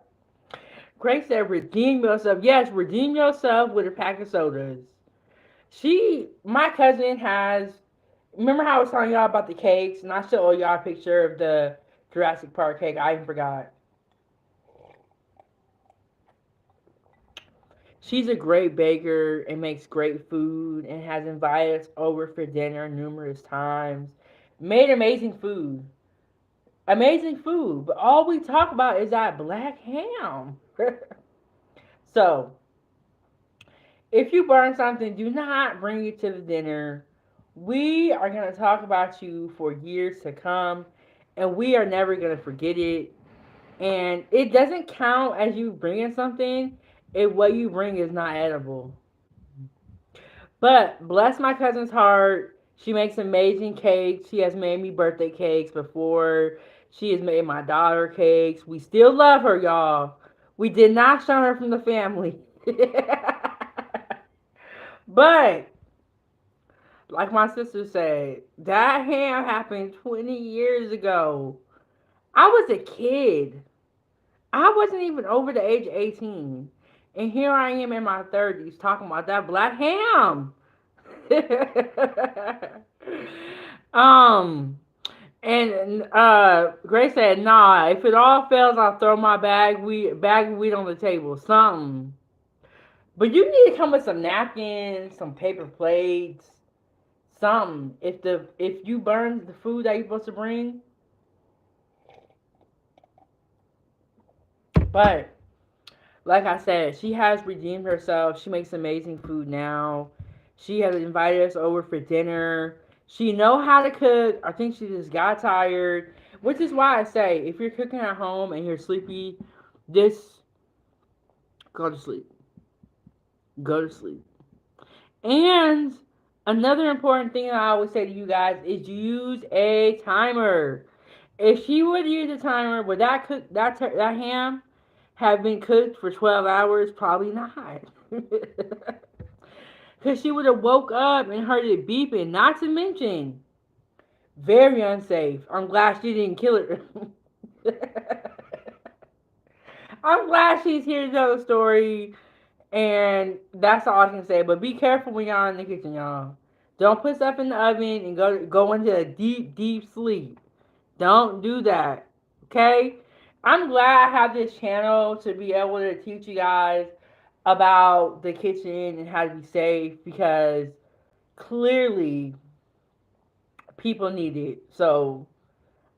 Grace said, redeem yourself. Yes, redeem yourself with a pack of sodas. My cousin has, remember how I was telling y'all about the cakes? And I showed y'all a picture of the Jurassic Park cake. I even forgot. She's a great baker and makes great food and has invited us over for dinner numerous times. Made amazing food. Amazing food. But all we talk about is that black ham. So, if you burn something, do not bring it to the dinner. We are going to talk about you for years to come, and we are never going to forget it. And it doesn't count as you bringing something if what you bring is not edible. But bless my cousin's heart. She makes amazing cakes. She has made me birthday cakes before. She has made my daughter cakes. We still love her, y'all. We did not shun her from the family. But, like my sister said, that ham happened 20 years ago. I was a kid. I wasn't even over the age of 18. And here I am in my 30s talking about that black ham. um, and Grace said, "Nah, if it all fails, I'll throw my bag of wheat on the table, something." But you need to come with some napkins, some paper plates, something. If you burn the food that you're supposed to bring, but like I said, she has redeemed herself. She makes amazing food now. She has invited us over for dinner. She know how to cook. I think she just got tired, which is why I say if you're cooking at home and you're sleepy, just go to sleep. Go to sleep. And another important thing I always say to you guys is use a timer. If she would use a timer, would that ham have been cooked for 12 hours? Probably not. Because she would have woke up and heard it beeping. Not to mention, very unsafe. I'm glad she didn't kill her. I'm glad she's here to tell the story. And that's all I can say. But be careful when y'all in the kitchen, y'all. Don't put stuff in the oven and go into a deep sleep. Don't do that. Okay? I'm glad I have this channel to be able to teach you guys about the kitchen and how to be safe because clearly people need it. So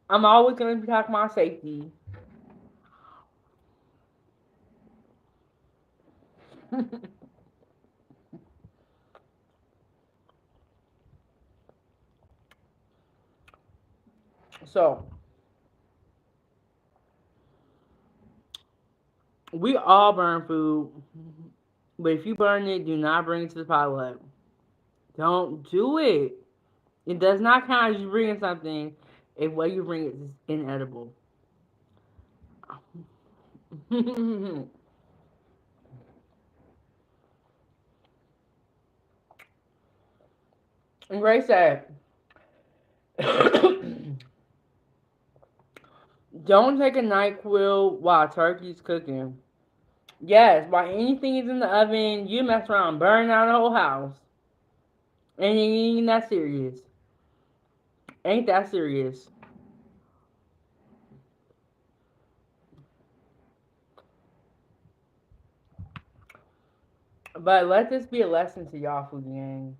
I'm always going to be talking about safety. So we all burn food, but if you burn it, do not bring it to the potluck. Don't do it. It does not count as you bringing something if what you bring is inedible. And Grace said, don't take a NyQuil while turkey's cooking. Yes, while anything is in the oven, you mess around, burn down the whole house. And it ain't that serious. Ain't that serious. But let this be a lesson to y'all, food gang.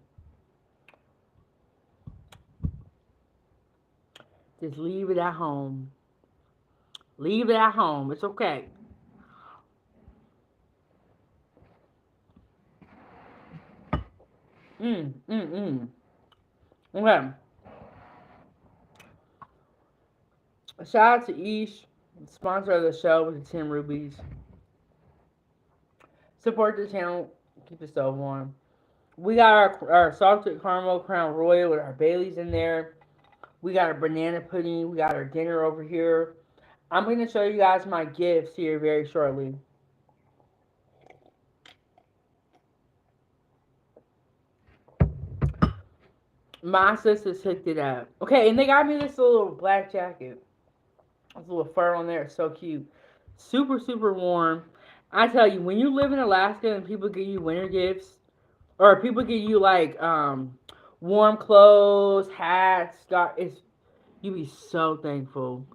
Just leave it at home. Leave it at home. It's okay. Mm. Okay. Shout out to Ish, sponsor of the show with the 10 rubies. Support the channel. Keep the stove warm. We got our salted caramel crown royal with our Baileys in there. We got our banana pudding. We got our dinner over here. I'm going to show you guys my gifts here very shortly. My sisters hooked it up. Okay, and they got me this little black jacket. This little fur on there. It's so cute. Super, super warm. I tell you, when you live in Alaska and people give you winter gifts, or people give you like warm clothes, hats, it's you be so thankful.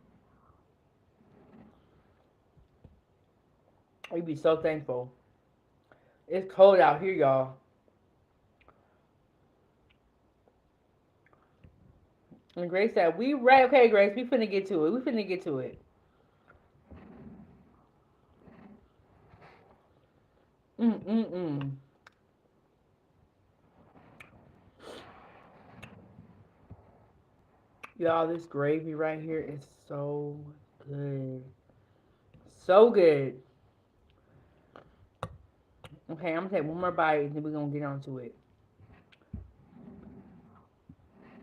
You be so thankful. It's cold out here, y'all. And Grace said, "We ready? Okay, Grace, we finna get to it. We finna get to it." Mm. Y'all, this gravy right here is so good. So good. Okay, I'm gonna take one more bite and then we're gonna get on to it.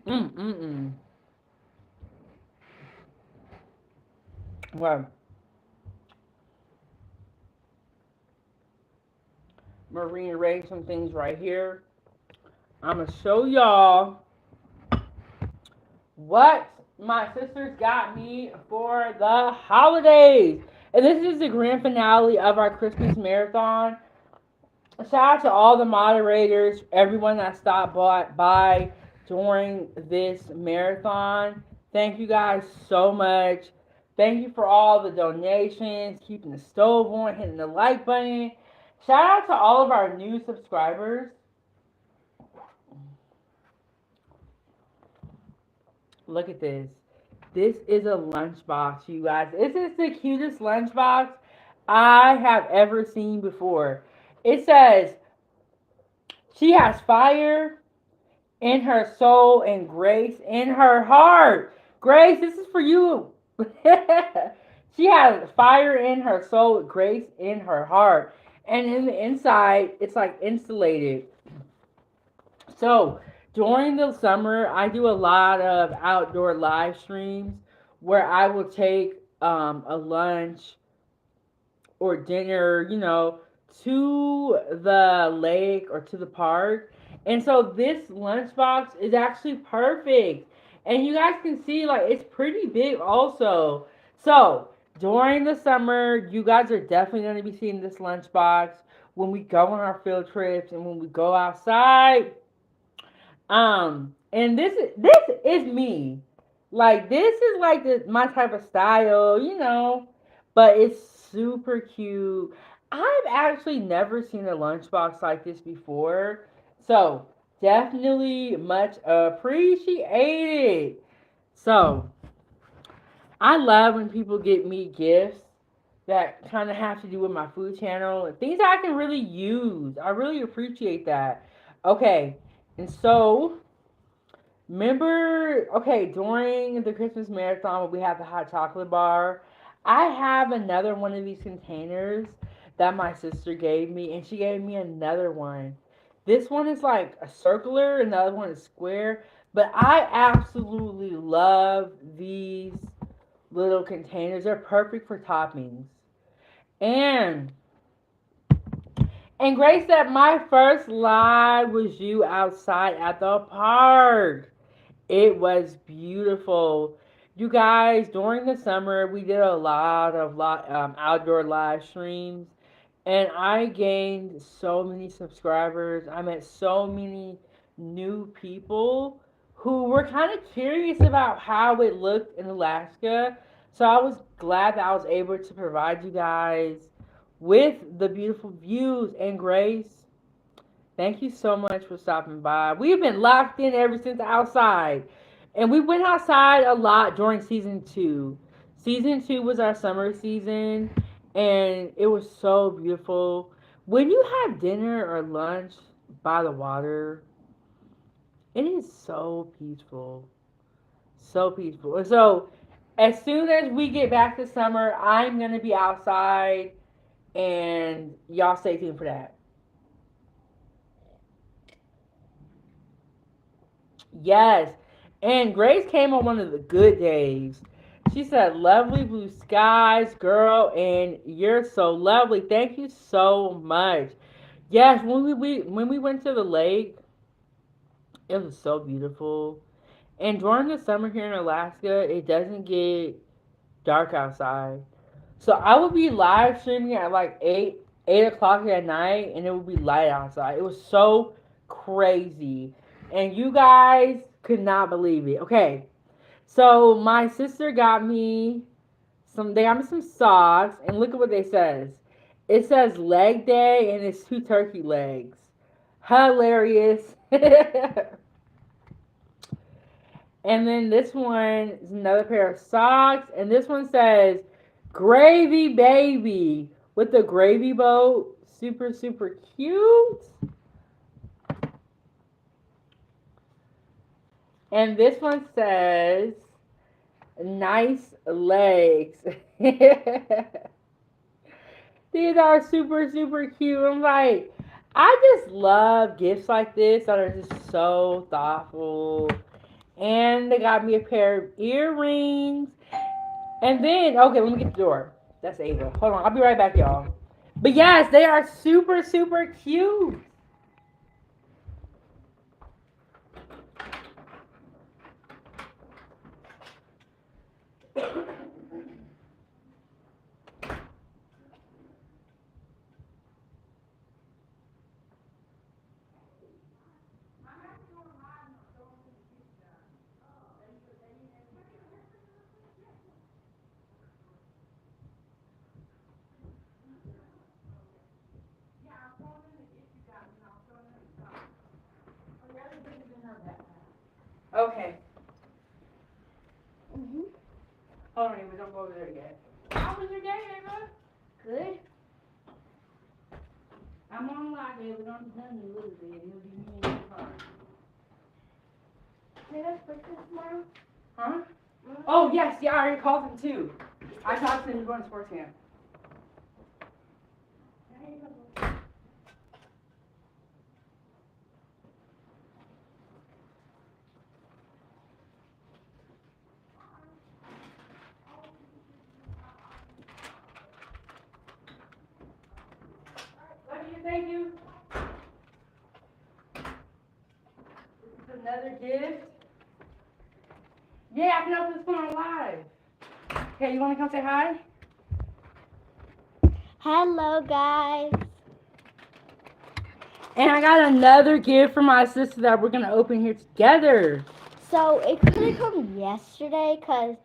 Mm. Well, I'm gonna rearrange some things right here. I'm gonna show y'all what my sisters got me for the holidays. And this is the grand finale of our Christmas marathon. Shout out to all the moderators, everyone that stopped by during this marathon. Thank you guys so much. Thank you for all the donations, keeping the stove on, hitting the like button. Shout out to all of our new subscribers. Look at this. This is a lunchbox, you guys. This is the cutest lunchbox I have ever seen before. It says, she has fire in her soul and grace in her heart. Grace, this is for you. She has fire in her soul, grace in her heart. And in the inside, it's like insulated. So during the summer, I do a lot of outdoor live streams where I will take a lunch or dinner, to the lake or to the park. And so this lunchbox is actually perfect. And you guys can see, like, it's pretty big also. So during the summer, you guys are definitely going to be seeing this lunchbox when we go on our field trips and when we go outside. And this is me. Like, this is like my type of style. But it's super cute. I've actually never seen a lunchbox like this before. So definitely much appreciated. So I love when people get me gifts that kind of have to do with my food channel, things I can really use. I really appreciate that. Okay, and so remember, okay, during the Christmas marathon when we have the hot chocolate bar, I have another one of these containers that my sister gave me, and she gave me another one. This one is like a circular, and the other one is square. But I absolutely love these little containers. They're perfect for toppings. And Grace said my first live was you outside at the park. It was beautiful. You guys, during the summer, we did a lot of outdoor live streams. And I gained so many subscribers. I met so many new people who were kind of curious about how it looked in Alaska. So I was glad that I was able to provide you guys with the beautiful views. And Grace, thank you so much for stopping by. We've been locked in ever since outside. And we went outside a lot during season two. Season two was our summer season, and it was so beautiful. When you have dinner or lunch by the water, it is so peaceful. So peaceful. And so, as soon as we get back to summer, I'm going to be outside, and y'all stay tuned for that. Yes. And Grace came on one of the good days. She said, "Lovely blue skies, girl, and you're so lovely. Thank you so much." Yes, when we went to the lake, it was so beautiful. And during the summer here in Alaska, it doesn't get dark outside. So I would be live streaming at like eight o'clock at night, and it would be light outside. It was so crazy, and you guys could not believe it. Okay, so my sister got me some. They got me some socks, and look at what they says. It says leg day, and it's two turkey legs. Hilarious. And then this one is another pair of socks, and this one says gravy baby with the gravy boat. Super, super cute. And this one says nice legs. These are super, super cute. I'm like, I just love gifts like this that are just so thoughtful. And they got me a pair of earrings. And then, okay, let me get the door. That's Ava. Hold on, I'll be right back, y'all. But yes, they are super, super cute. Okay. Hold on, Ava, don't go over there yet. How was your day, Ava? Good. I'm on live, Ava. Don't tell me a little bit. You'll be me in your car. Did I put this tomorrow? Huh? Oh, yes. Yeah, I already called him, too. I talked to him going to sports camp. Love you. Thank you. This is another gift. Yeah, I can open this one on live. Okay, you want to come say hi? Hello, guys. And I got another gift from my sister that we're going to open here together. So it could have come yesterday because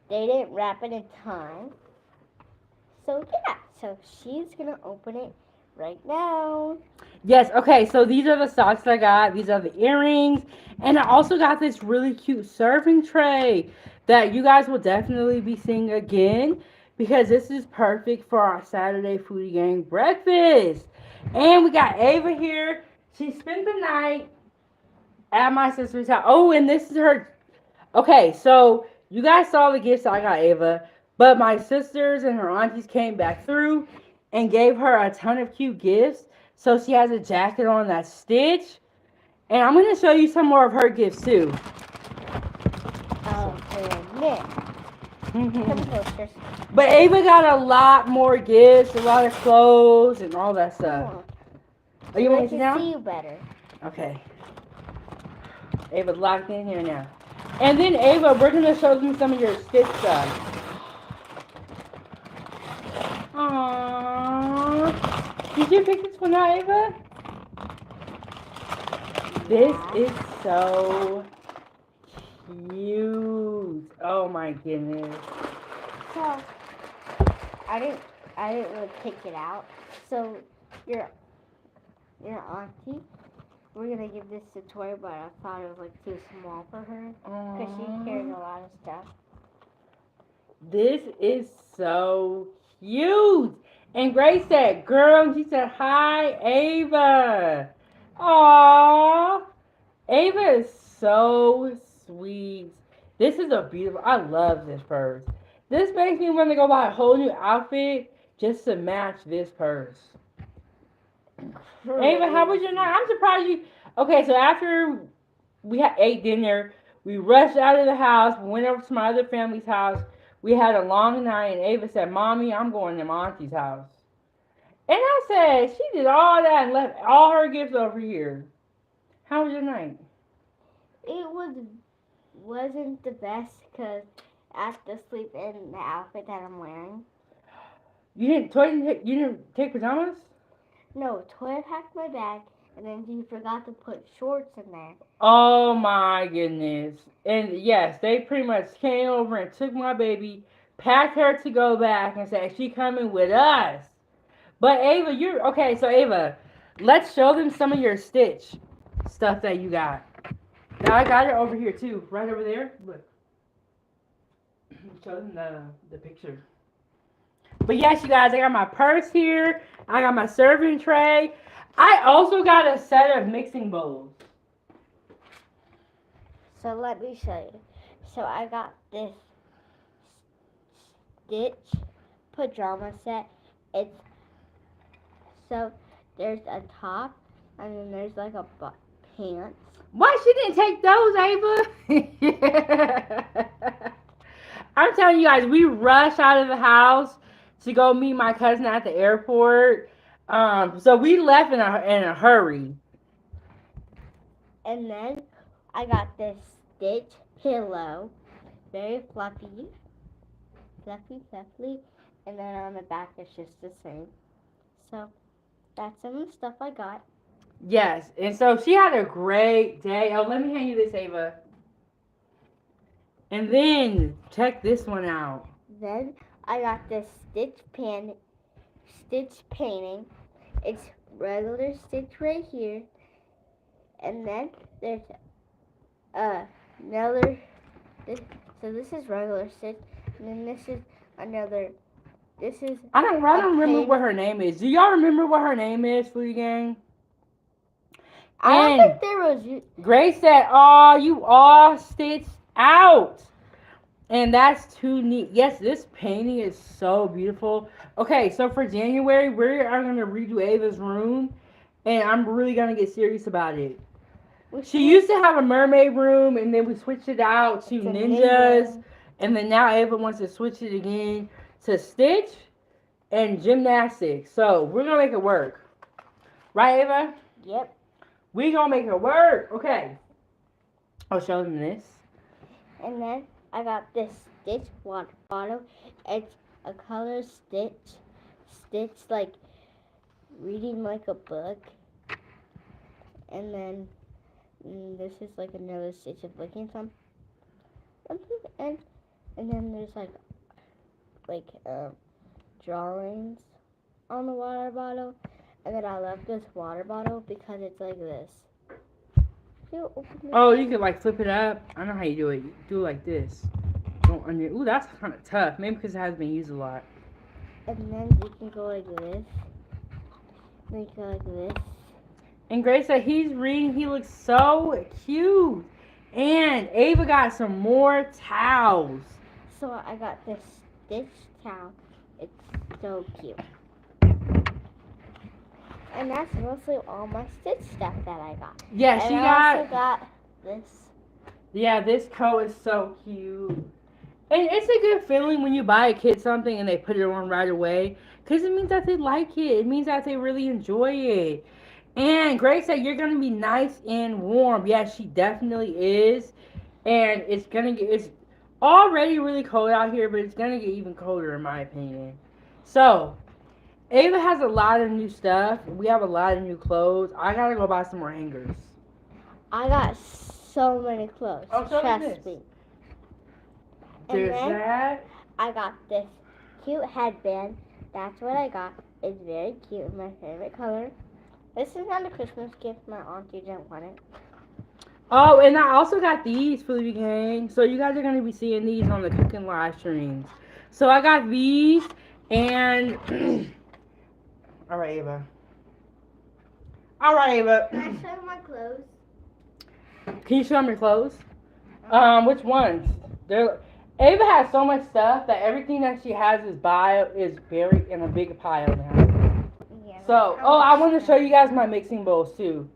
they didn't wrap it in time. So yeah, so she's gonna open it right now. Yes, okay, so these are the socks I got. These are the earrings. And I also got this really cute serving tray that you guys will definitely be seeing again because this is perfect for our Saturday Foodie Gang breakfast. And we got Ava here. She spent the night at my sister's house. Oh, and this is her. Okay, so you guys saw the gifts I got Ava, but my sisters and her aunties came back through and gave her a ton of cute gifts. So she has a jacket on that's stitched. And I'm going to show you some more of her gifts too. Oh, goodness. Come closer. But Ava got a lot more gifts, a lot of clothes, and all that stuff. Are you I want to sit can down? see you better. Okay. Ava's locked in here now. And then Ava, we're going to show them some of your stitch stuff. Aww. Did you pick this one out, Ava? This is so cute. Oh my goodness. So I didn't really pick it out. So your auntie, we're gonna give this to Tori, but I thought it was like too small for her because she carries a lot of stuff. This is so cute. And Grace said, girl, she said, hi, Ava. Aww. Ava is so sweet. This is a beautiful, I love this purse. This makes me want to go buy a whole new outfit just to match this purse. Ava, how was your night? I'm surprised you. Okay, so after we had ate dinner, we rushed out of the house. We went over to my other family's house. We had a long night, and Ava said, "Mommy, I'm going to my auntie's house." And I said, she did all that and left all her gifts over here. How was your night? It wasn't the best because I have to sleep in the outfit that I'm wearing. You didn't take pajamas? No, Toya packed my bag, and then he forgot to put shorts in there. Oh my goodness. And yes, they pretty much came over and took my baby, packed her to go back, and said, she coming with us. But Ava, you're okay, so Ava, let's show them some of your Stitch stuff that you got. Now I got it over here too, right over there. Look. Show them the picture. But yes, you guys, I got my purse here. I got my serving tray. I also got a set of mixing bowls. So let me show you. So I got this Stitch pajama set. It's so there's a top and then there's like a pants. Why she didn't take those, Ava? I'm telling you guys, we rushed out of the house to go meet my cousin at the airport. So we left in a hurry. And then I got this Stitch pillow, very fluffy, and then on the back it's just the same. So that's some of the stuff I got. Yes, and so she had a great day. Oh, let me hand you this, Ava. And then check this one out. Then I got this Stitch painting. It's regular Stitch right here, and then there's another. So this is regular Stitch, and then this is another. This is. I don't remember what her name is. Do y'all remember what her name is, Foodie Gang? I don't think there was. Grace said, "Oh, you all stitched out." And that's too neat. Yes, this painting is so beautiful. Okay, so for January, we are going to redo Ava's room. And I'm really going to get serious about it. She used to have a mermaid room, and then we switched it out to ninjas. And then now Ava wants to switch it again to Stitch and gymnastics. So we're going to make it work. Right, Ava? Yep. We're going to make it work. Okay. I'll show them this. And then I got this Stitch water bottle. It's a color Stitch like reading like a book. And then this is like another Stitch of looking something. And then there's like drawings on the water bottle. And then I love this water bottle because it's like this. Oh, you can like flip it up. I know how you do it. You do it like this. Don't under. Ooh, that's kind of tough. Maybe because it hasn't been used a lot. And then you can go like this. Then you go like this. And Grace said he's reading. He looks so cute. And Ava got some more towels. So I got this Stitch towel. It's so cute. And that's mostly all my Stitch stuff that I got. Yeah, and she I also got this. Yeah, this coat is so cute. And it's a good feeling when you buy a kid something and they put it on right away. Because it means that they like it. It means that they really enjoy it. And Grace said you're going to be nice and warm. Yeah, she definitely is. And it's already really cold out here, but it's going to get even colder in my opinion. So, Ava has a lot of new stuff. We have a lot of new clothes. I gotta go buy some more hangers. I got so many clothes. Oh, so Trust this. me. There's And then that. I got this cute headband. That's what I got. It's very cute. My favorite color. This is not a Christmas gift. My auntie didn't want it. Oh, and I also got these Foodie Gang. So you guys are gonna be seeing these on the cooking live streams. So I got these and all right, Ava. All right, Ava. Can I show my clothes? Can you show them your clothes? Which ones? They're Ava has so much stuff that everything that she has is buried in a big pile now. Yeah. So, I want to show you guys my mixing bowls too.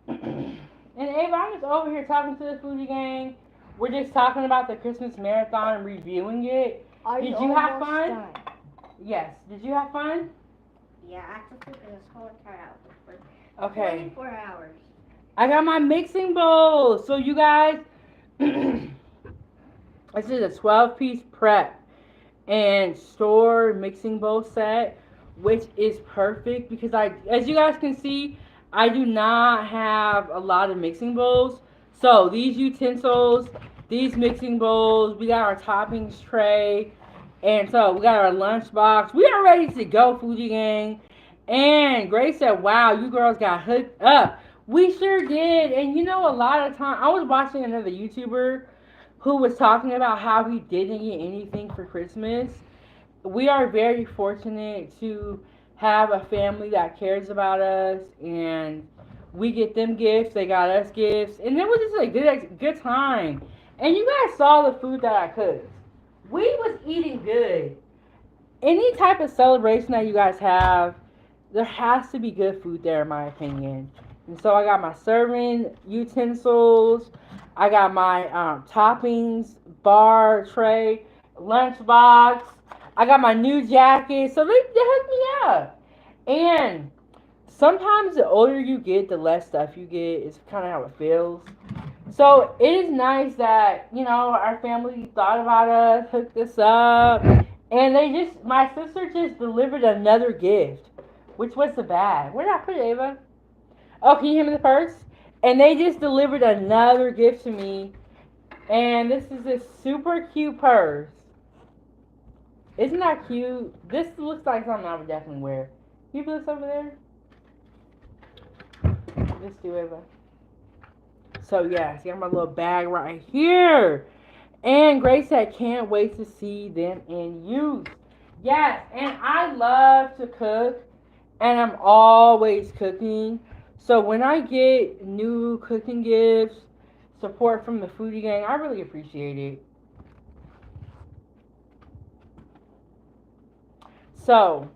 And Ava, I'm just over here talking to the Foodie Gang. We're just talking about the Christmas marathon and reviewing it. Did you have fun? Done? Yes. Did you have fun? Yeah, I have to cook this whole entire outfit for Okay. 24 hours. I got my mixing bowl. So you guys, this is a 12-piece prep and store mixing bowl set, which is perfect because as you guys can see, I do not have a lot of mixing bowls. So these utensils, these mixing bowls, we got our toppings tray, and so we got our lunch box. We are ready to go, Foodie Gang. And Grace said, wow, you girls got hooked up. We sure did. And you know, a lot of time, I was watching another YouTuber who was talking about how he didn't get anything for Christmas. We are very fortunate to have a family that cares about us, and we get them gifts, they got us gifts, and it was just a good time. And you guys saw the food that I cooked. We was eating good. Any type of celebration that you guys have, there has to be good food there, in my opinion. And so I got my serving utensils. I got my toppings, bar tray, lunch box. I got my new jacket. So they hooked me up. And sometimes the older you get, the less stuff you get. It's kind of how it feels. So it is nice that, you know, our family thought about us, hooked us up. And my sister just delivered another gift, which was the bag. Where did I put it, Ava? Oh, can you hear me the first? And they just delivered another gift to me. And this is a super cute purse. Isn't that cute? This looks like something I would definitely wear. Can you put this over there? Just do Ava. So yeah, see, I got my little bag right here. And Grace said, can't wait to see them in use. Yes, and I love to cook. And I'm always cooking. So when I get new cooking gifts, support from the Foodie Gang, I really appreciate it. So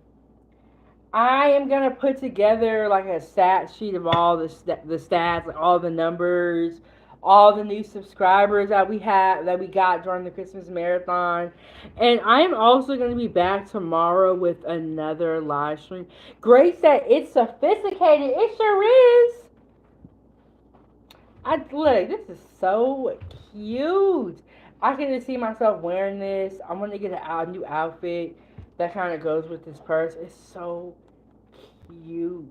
I am gonna put together like a stat sheet of all the stats, like all the numbers, all the new subscribers that we got during the Christmas marathon. And I'm also going to be back tomorrow with another live stream. Grace said it's sophisticated. It sure is. Look, this is so cute. I can just see myself wearing this. I'm going to get a new outfit that kind of goes with this purse. It's so cute.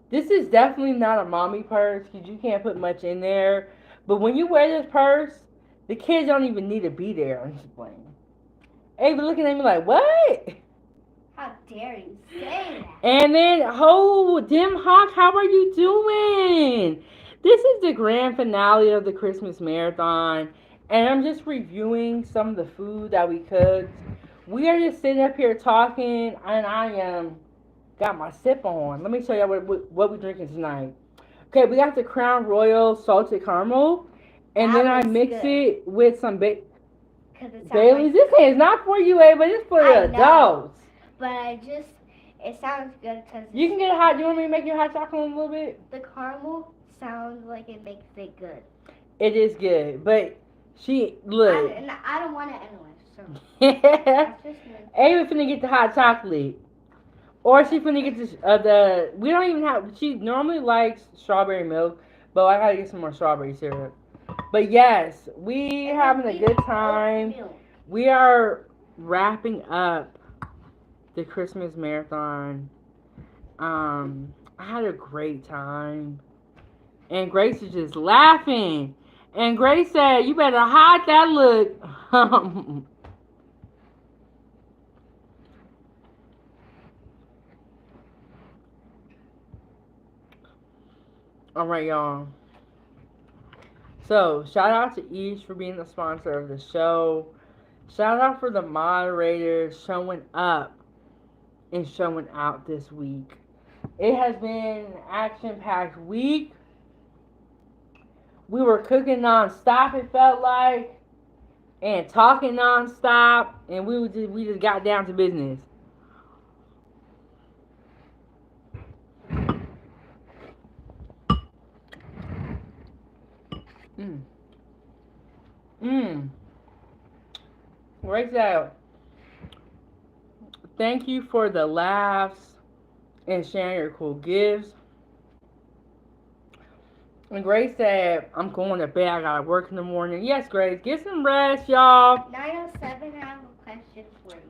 This is definitely not a mommy purse because you can't put much in there. But when you wear this purse, the kids don't even need to be there. I'm just playing. Ava looking at me like, what? How dare you say that? And then, Dim Hawk, how are you doing? This is the grand finale of the Christmas marathon. And I'm just reviewing some of the food that we cooked. We are just sitting up here talking, and I am... got my sip on. Let me show y'all what we're drinking tonight. Okay, we got the Crown Royal salted caramel, and then I mix it with some Bailey's. Like, this is not for you, Ava. This is for the adults. But it sounds good because you can get a hot. Do you want me to make your hot chocolate a little bit? The caramel sounds like it makes it good. It is good, but look. I don't want it anyway. So Ava finna get the hot chocolate. Or she finna get this, we don't even have, she normally likes strawberry milk, but I gotta get some more strawberry syrup. But yes, we having a good time. We are wrapping up the Christmas marathon. I had a great time. And Grace is just laughing. And Grace said, "You better hide that look." All right, y'all. So, shout out to Each for being the sponsor of the show. Shout out for the moderators showing up and showing out this week. It has been an action-packed week. We were cooking non-stop, it felt like, and talking non-stop, and we just got down to business. Mm. Mm. Right there. Thank you for the laughs and sharing your cool gifts. And Grace said, "I'm going to bed. I gotta work in the morning." Yes, Grace, get some rest, y'all. 907, I have a question for you.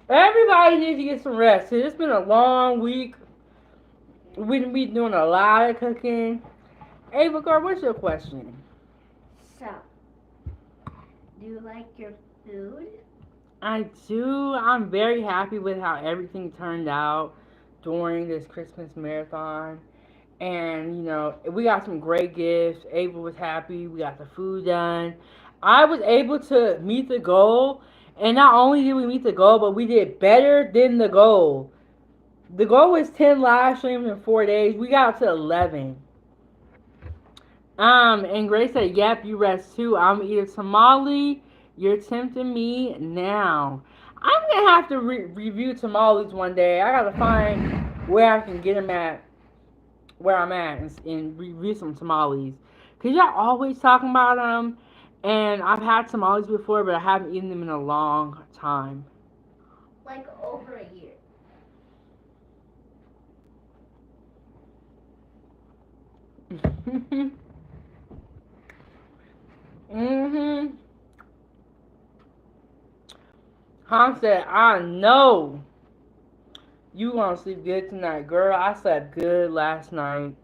Everybody needs to get some rest. It's been a long week. We've been doing a lot of cooking. Ava, girl, what's your question? So, do you like your food? I do. I'm very happy with how everything turned out during this Christmas marathon. And, we got some great gifts. Ava was happy. We got the food done. I was able to meet the goal. And not only did we meet the goal, but we did better than the goal. The goal was 10 live streams in 4 days. We got to 11. And Grace said, "Yep, you rest too. I'm eating a tamale. You're tempting me now." I'm gonna have to review tamales one day. I gotta find where I can get them at, where I'm at, and review some tamales. Cause y'all always talking about them, and I've had tamales before, but I haven't eaten them in a long time. Like over a year. Mhm. Han said, "I know you gonna sleep good tonight, girl. I slept good last night.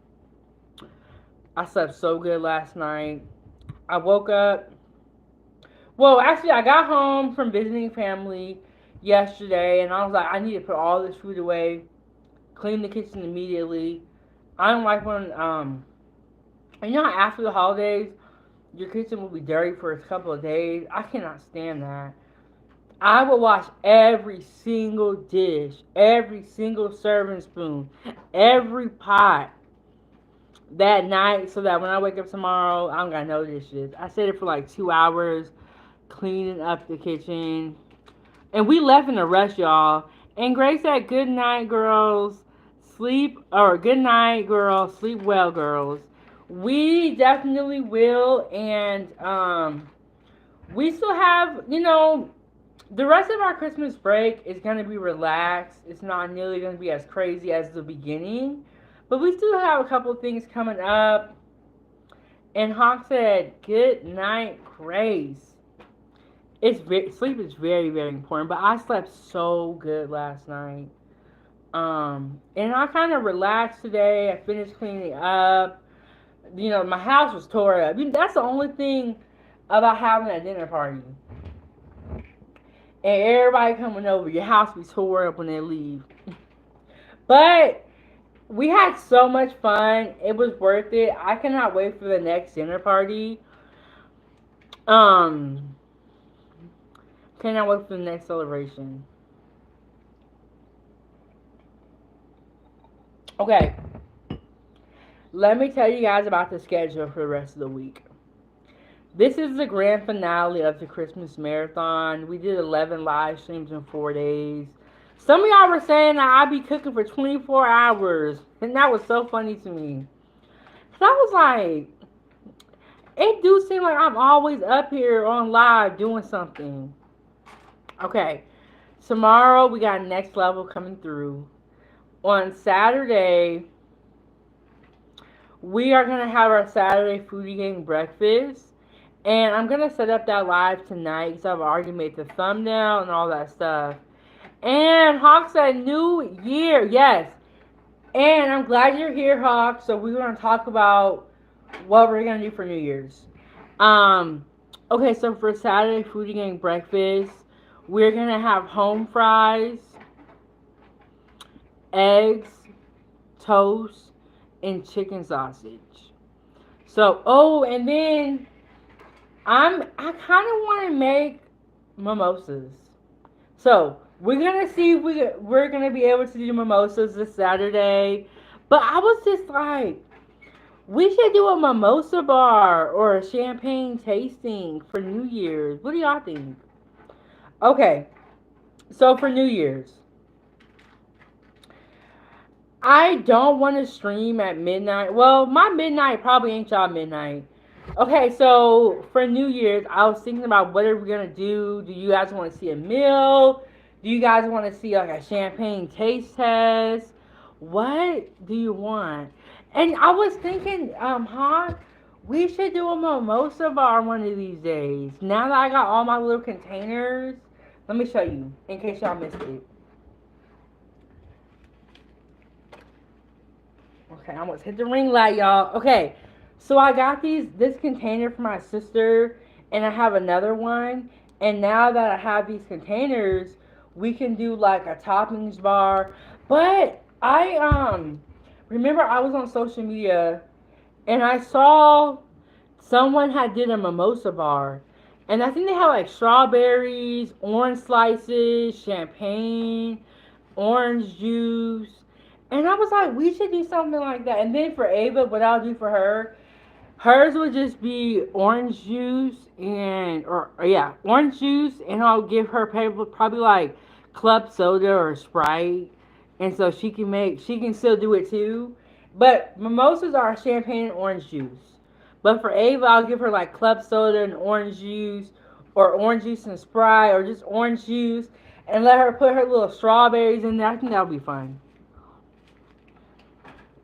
I slept so good last night. I woke up. Well, actually, I got home from visiting family yesterday, and I was like, I need to put all this food away, clean the kitchen immediately. I don't like when after the holidays, your kitchen will be dirty for a couple of days. I cannot stand that. I will wash every single dish, every single serving spoon, every pot that night so that when I wake up tomorrow, I don't got no dishes. I stayed there for like 2 hours cleaning up the kitchen. And we left in a rush, y'all. And Grace said, "Good night, girls. Good night, girls. Sleep well, girls." We definitely will. And we still have, the rest of our Christmas break is going to be relaxed. It's not nearly going to be as crazy as the beginning. But we still have a couple things coming up. And Hawk said, "Good night, Grace." Sleep is very, very important. But I slept so good last night. And I kind of relaxed today. I finished cleaning up. My house was tore up. That's the only thing about having a dinner party. And everybody coming over, your house be tore up when they leave. But we had so much fun. It was worth it. I cannot wait for the next dinner party. Cannot wait for the next celebration. Okay. Let me tell you guys about the schedule for the rest of the week. This is the grand finale of the Christmas marathon. We did 11 live streams in 4 days. Some of y'all were saying that I'd be cooking for 24 hours. And that was so funny to me. So I was like, it do seem like I'm always up here on live doing something. Okay. Tomorrow we got Next Level coming through. On Saturday, we are going to have our Saturday Foodie Gang breakfast. And I'm going to set up that live tonight because I've already made the thumbnail and all that stuff. And Hawk said New Year. Yes. And I'm glad you're here, Hawk. So we're gonna talk about what we're gonna do for New Year's. Um, okay, so for Saturday foodie gang breakfast, we're gonna have home fries, eggs, toast, and chicken sausage. So, oh, and then I kind of want to make mimosas. So we're gonna see if we're gonna be able to do mimosas this Saturday. But I was just like, we should do a mimosa bar or a champagne tasting for New Year's. What do y'all think? Okay, so for New Year's, I don't want to stream at midnight. Well, my midnight probably ain't y'all midnight. Okay, so for New Year's, I was thinking about what are we gonna do. Do you guys want to see a meal? Do you guys want to see like a champagne taste test? What do you want? And I was thinking, we should do a mimosa bar one of these days. Now that I got all my little containers, let me show you in case y'all missed it. Okay, I almost hit the ring light, y'all. Okay, so I got this container for my sister, and I have another one. And now that I have these containers, we can do like a toppings bar. But I remember I was on social media and I saw someone had did a mimosa bar. And I think they had like strawberries, orange slices, champagne, orange juice. And I was like, we should do something like that. And then for Ava, what I'll do for her, hers would just be orange juice orange juice, and I'll give her probably like club soda or Sprite, and so she can still do it too. But mimosas are champagne and orange juice. But for Ava, I'll give her like club soda and orange juice, or orange juice and Sprite, or just orange juice, and let her put her little strawberries in there. I think that'll be fun.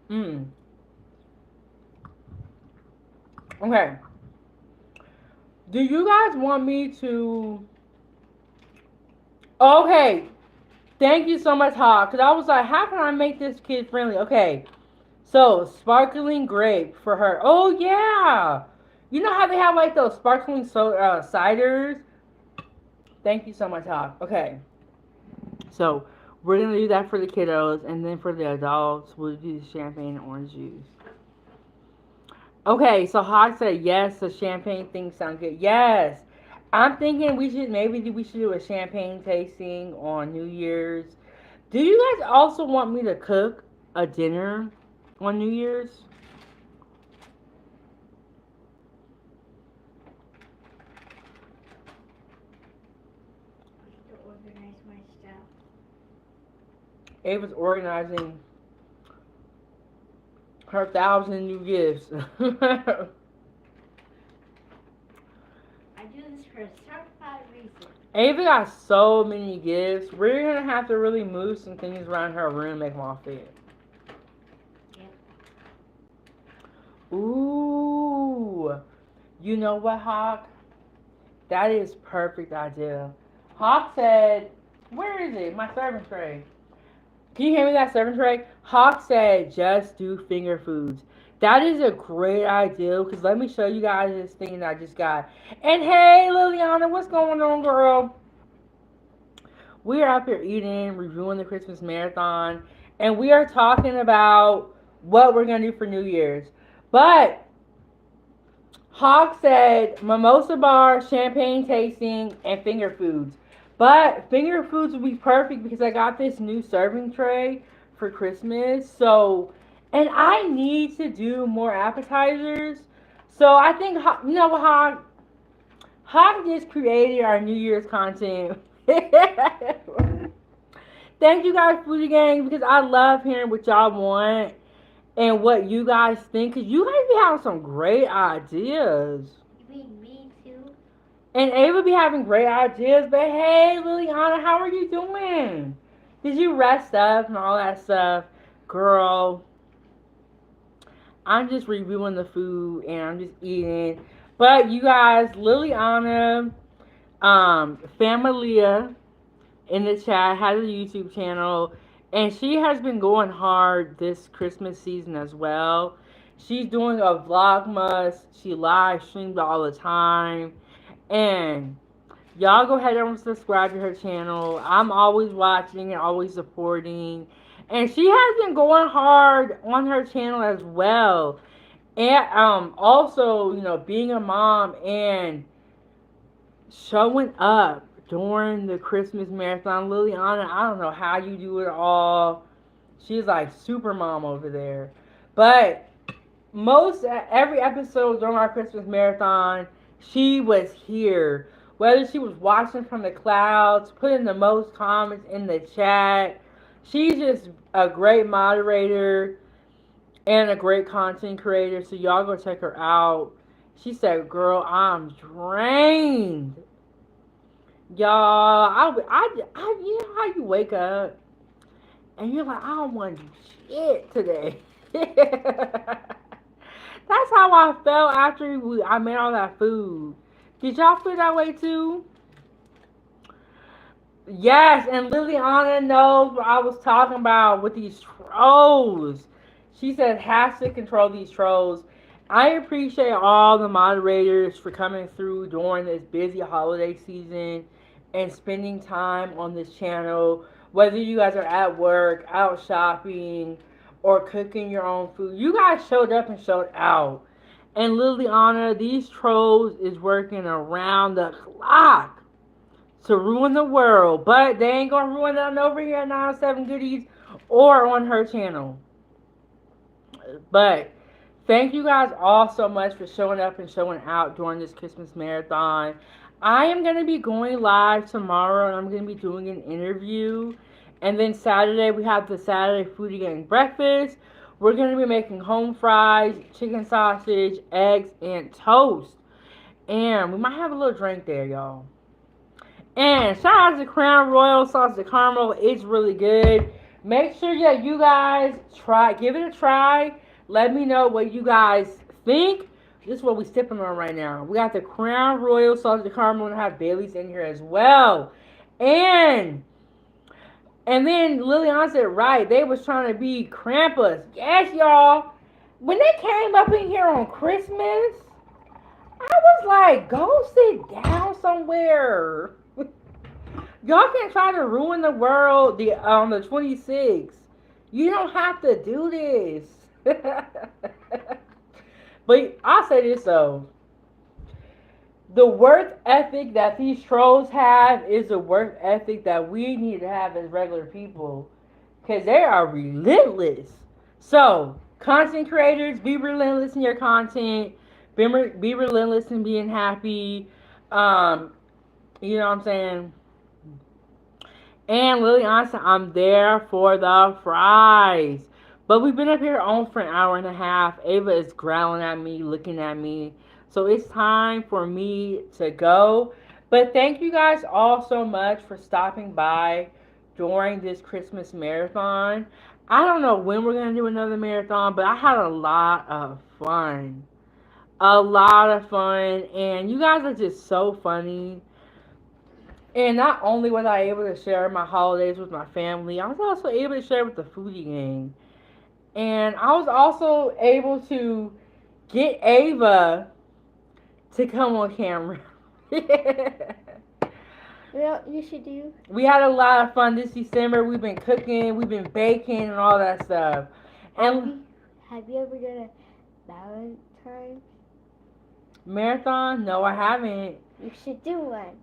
Mm. Okay. Do you guys want me to? Okay. Thank you so much, Hawk. Because I was like, how can I make this kid friendly? Okay. So, sparkling grape for her. Oh, yeah. You know how they have like those sparkling ciders? Thank you so much, Hawk. Okay. So, we're going to do that for the kiddos. And then for the adults, we'll do the champagne and orange juice. Okay, so Hawk said yes, the champagne thing sound good. Yes. I'm thinking we should do a champagne tasting on New Year's. Do you guys also want me to cook a dinner on New Year's? To organize my stuff. Ava's organizing her 1,000 new gifts. I do this for a certified reason. Ava got so many gifts. We're gonna have to really move some things around her room and make them all fit. Yep. Ooh. You know what, Hawk? That is perfect idea. Hawk said, where is it? My serving tray. Can you hear me, that serving tray? Hawk said, just do finger foods. That is a great idea, because let me show you guys this thing that I just got. And hey, Liliana, what's going on, girl? We are up here eating, reviewing the Christmas marathon, and we are talking about what we're going to do for New Year's. But Hawk said mimosa bar, champagne tasting, and finger foods. But finger foods would be perfect because I got this new serving tray for Christmas. So, and I need to do more appetizers. So I think, you know what, Hawk just created our New Year's content. Thank you guys, Foodie Gang, because I love hearing what y'all want and what you guys think. Because you guys be having some great ideas. You mean me too? And Ava be having great ideas. But hey, Liliana, how are you doing? Did you rest up and all that stuff? Girl, I'm just reviewing the food and I'm just eating. But you guys, Liliana, Familia, in the chat has a YouTube channel, and she has been going hard this Christmas season as well. She's doing a vlogmas. She live streams all the time, and y'all go ahead and subscribe to her channel. I'm always watching and always supporting, and she has been going hard on her channel as well. And also, being a mom and showing up during the Christmas marathon. Liliana, I don't know how you do it all. She's like super mom over there. But most every episode during our Christmas marathon, she was here. Whether she was watching from the clouds, putting the most comments in the chat. She's just a great moderator and a great content creator. So y'all go check her out. She said, "Girl, I'm drained." Y'all, you know how you wake up and you're like, I don't want to do shit today. That's how I felt after I made all that food. Did y'all feel that way too? Yes, and Liliana knows what I was talking about with these trolls. She said, has to control these trolls. I appreciate all the moderators for coming through during this busy holiday season and spending time on this channel. Whether you guys are at work, out shopping, or cooking your own food, you guys showed up and showed out. And Liliana, these trolls is working around the clock to ruin the world, but they ain't gonna ruin nothing over here at 907 Goodies or on her channel. But thank you guys all so much for showing up and showing out during this Christmas marathon. I am going to be going live tomorrow, and I'm going to be doing an interview. And then Saturday, we have the Saturday Foodie Gang Breakfast. We're going to be making home fries, chicken sausage, eggs, and toast. And we might have a little drink there, y'all. And shout out to Crown Royal Sausage Caramel. It's really good. Make sure that you guys give it a try. Let me know what you guys think. This is what we're sipping on right now. We got the Crown Royal Sausage Caramel, and I have Bailey's in here as well. And then Liliana said, right, they was trying to be Krampus. Yes, y'all. When they came up in here on Christmas, I was like, go sit down somewhere. Y'all can't try to ruin the world on the 26th. You don't have to do this. But I'll say this though. The work ethic that these trolls have is the work ethic that we need to have as regular people. Because they are relentless. So, content creators, be relentless in your content. Be relentless in being happy. You know what I'm saying? And Liliana said, I'm there for the fries. But we've been up here on for an hour and a half. Ava is growling at me, looking at me. So it's time for me to go. But thank you guys all so much for stopping by during this Christmas marathon. I don't know when we're going to do another marathon, but I had a lot of fun. A lot of fun. And you guys are just so funny. And not only was I able to share my holidays with my family, I was also able to share with the foodie gang. And I was also able to get Ava to come on camera. Well, you should do. We had a lot of fun this December. We've been cooking, we've been baking, and all that stuff. And have you ever done a Valentine's marathon? No, I haven't. You should do one.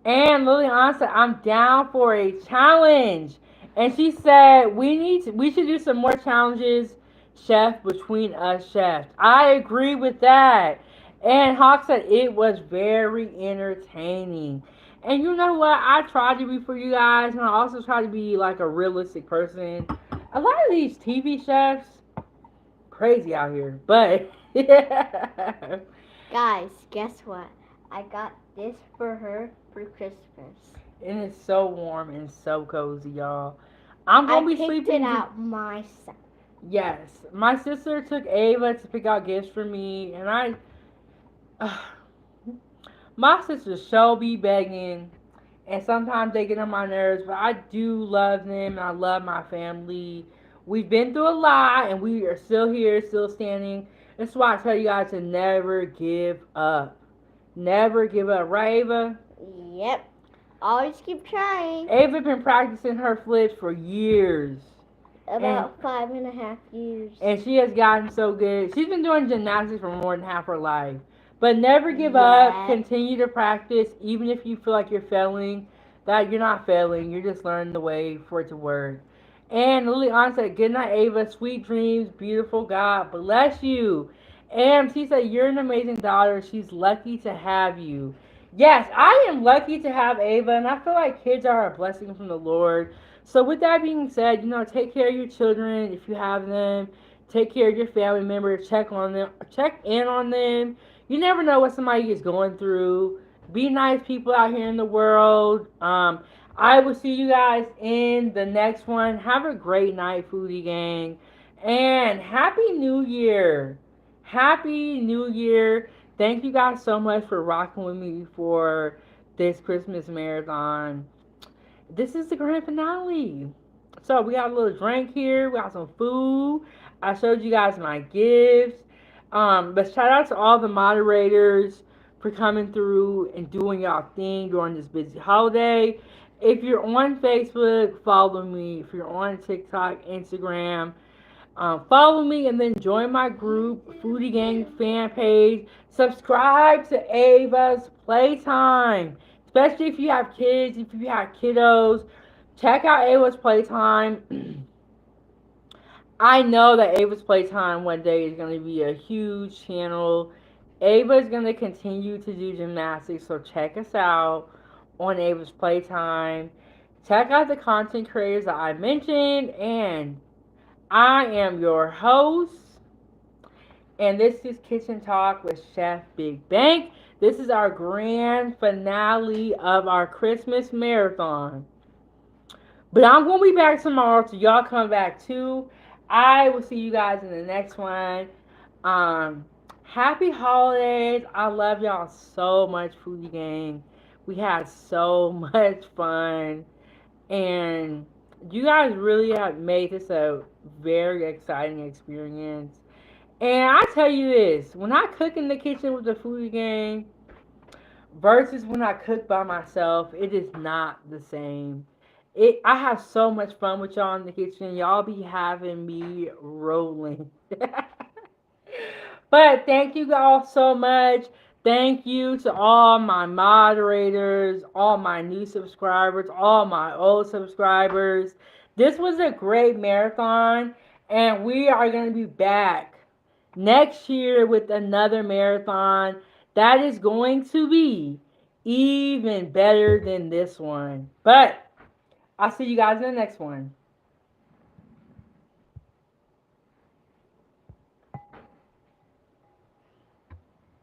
And Liliana said, I'm down for a challenge. And she said, we should do some more challenges, chef, between us chefs. I agree with that. And Hawk said it was very entertaining. And you know what? I tried to be for you guys, and I also try to be like a realistic person. A lot of these TV chefs, crazy out here. But guys, guess what? I got this for her for Christmas. And it's so warm and so cozy, y'all. I'm gonna be sleeping. I picked it out myself. Yes, my sister took Ava to pick out gifts for me, and my sister shall be begging and sometimes they get on my nerves, but I do love them and I love my family. We've been through a lot and we are still here, still standing. That's why I tell you guys to never give up. Never give up, right, Ava? Yep. Always keep trying. Ava been practicing her flips for years. About 5.5 years. And she has gotten so good. She's been doing gymnastics for more than half her life. But never give up. Continue to practice, even if you feel like you're failing. That you're not failing. You're just learning the way for it to work. And Lily Ann said, "Good night, Ava. Sweet dreams. Beautiful. God bless you." And she said, "You're an amazing daughter. She's lucky to have you." Yes, I am lucky to have Ava, and I feel like kids are a blessing from the Lord. So with that being said, take care of your children if you have them. Take care of your family members. Check on them. Check in on them. You never know what somebody is going through. Be nice people out here in the world. I will see you guys in the next one. Have a great night, Foodie Gang. And Happy New Year. Happy New Year. Thank you guys so much for rocking with me for this Christmas marathon. This is the grand finale. So we got a little drink here. We got some food. I showed you guys my gifts. But shout out to all the moderators for coming through and doing y'all thing during this busy holiday. If you're on Facebook, follow me. If you're on TikTok, Instagram, follow me and then join my group, Foodie Gang fan page. Subscribe to Ava's Playtime. Especially if you have kids, if you have kiddos. Check out Ava's Playtime. I know that Ava's Playtime one day is going to be a huge channel. Ava is going to continue to do gymnastics, so check us out on Ava's Playtime. Check out the content creators that I mentioned, and I am your host, and this is Kitchen Talk with Chef Big Bank. This is our grand finale of our Christmas marathon. But I'm going to be back tomorrow, so y'all come back too. I will see you guys in the next one. Happy holidays. I love y'all so much, Foodie Gang. We had so much fun. And you guys really have made this a very exciting experience. And I tell you this, when I cook in the kitchen with the Foodie Gang versus when I cook by myself, it is not the same. I have so much fun with y'all in the kitchen. Y'all be having me rolling. But thank you all so much. Thank you to all my moderators, all my new subscribers, all my old subscribers. This was a great marathon, and we are going to be back next year with another marathon that is going to be even better than this one. But I'll see you guys in the next one.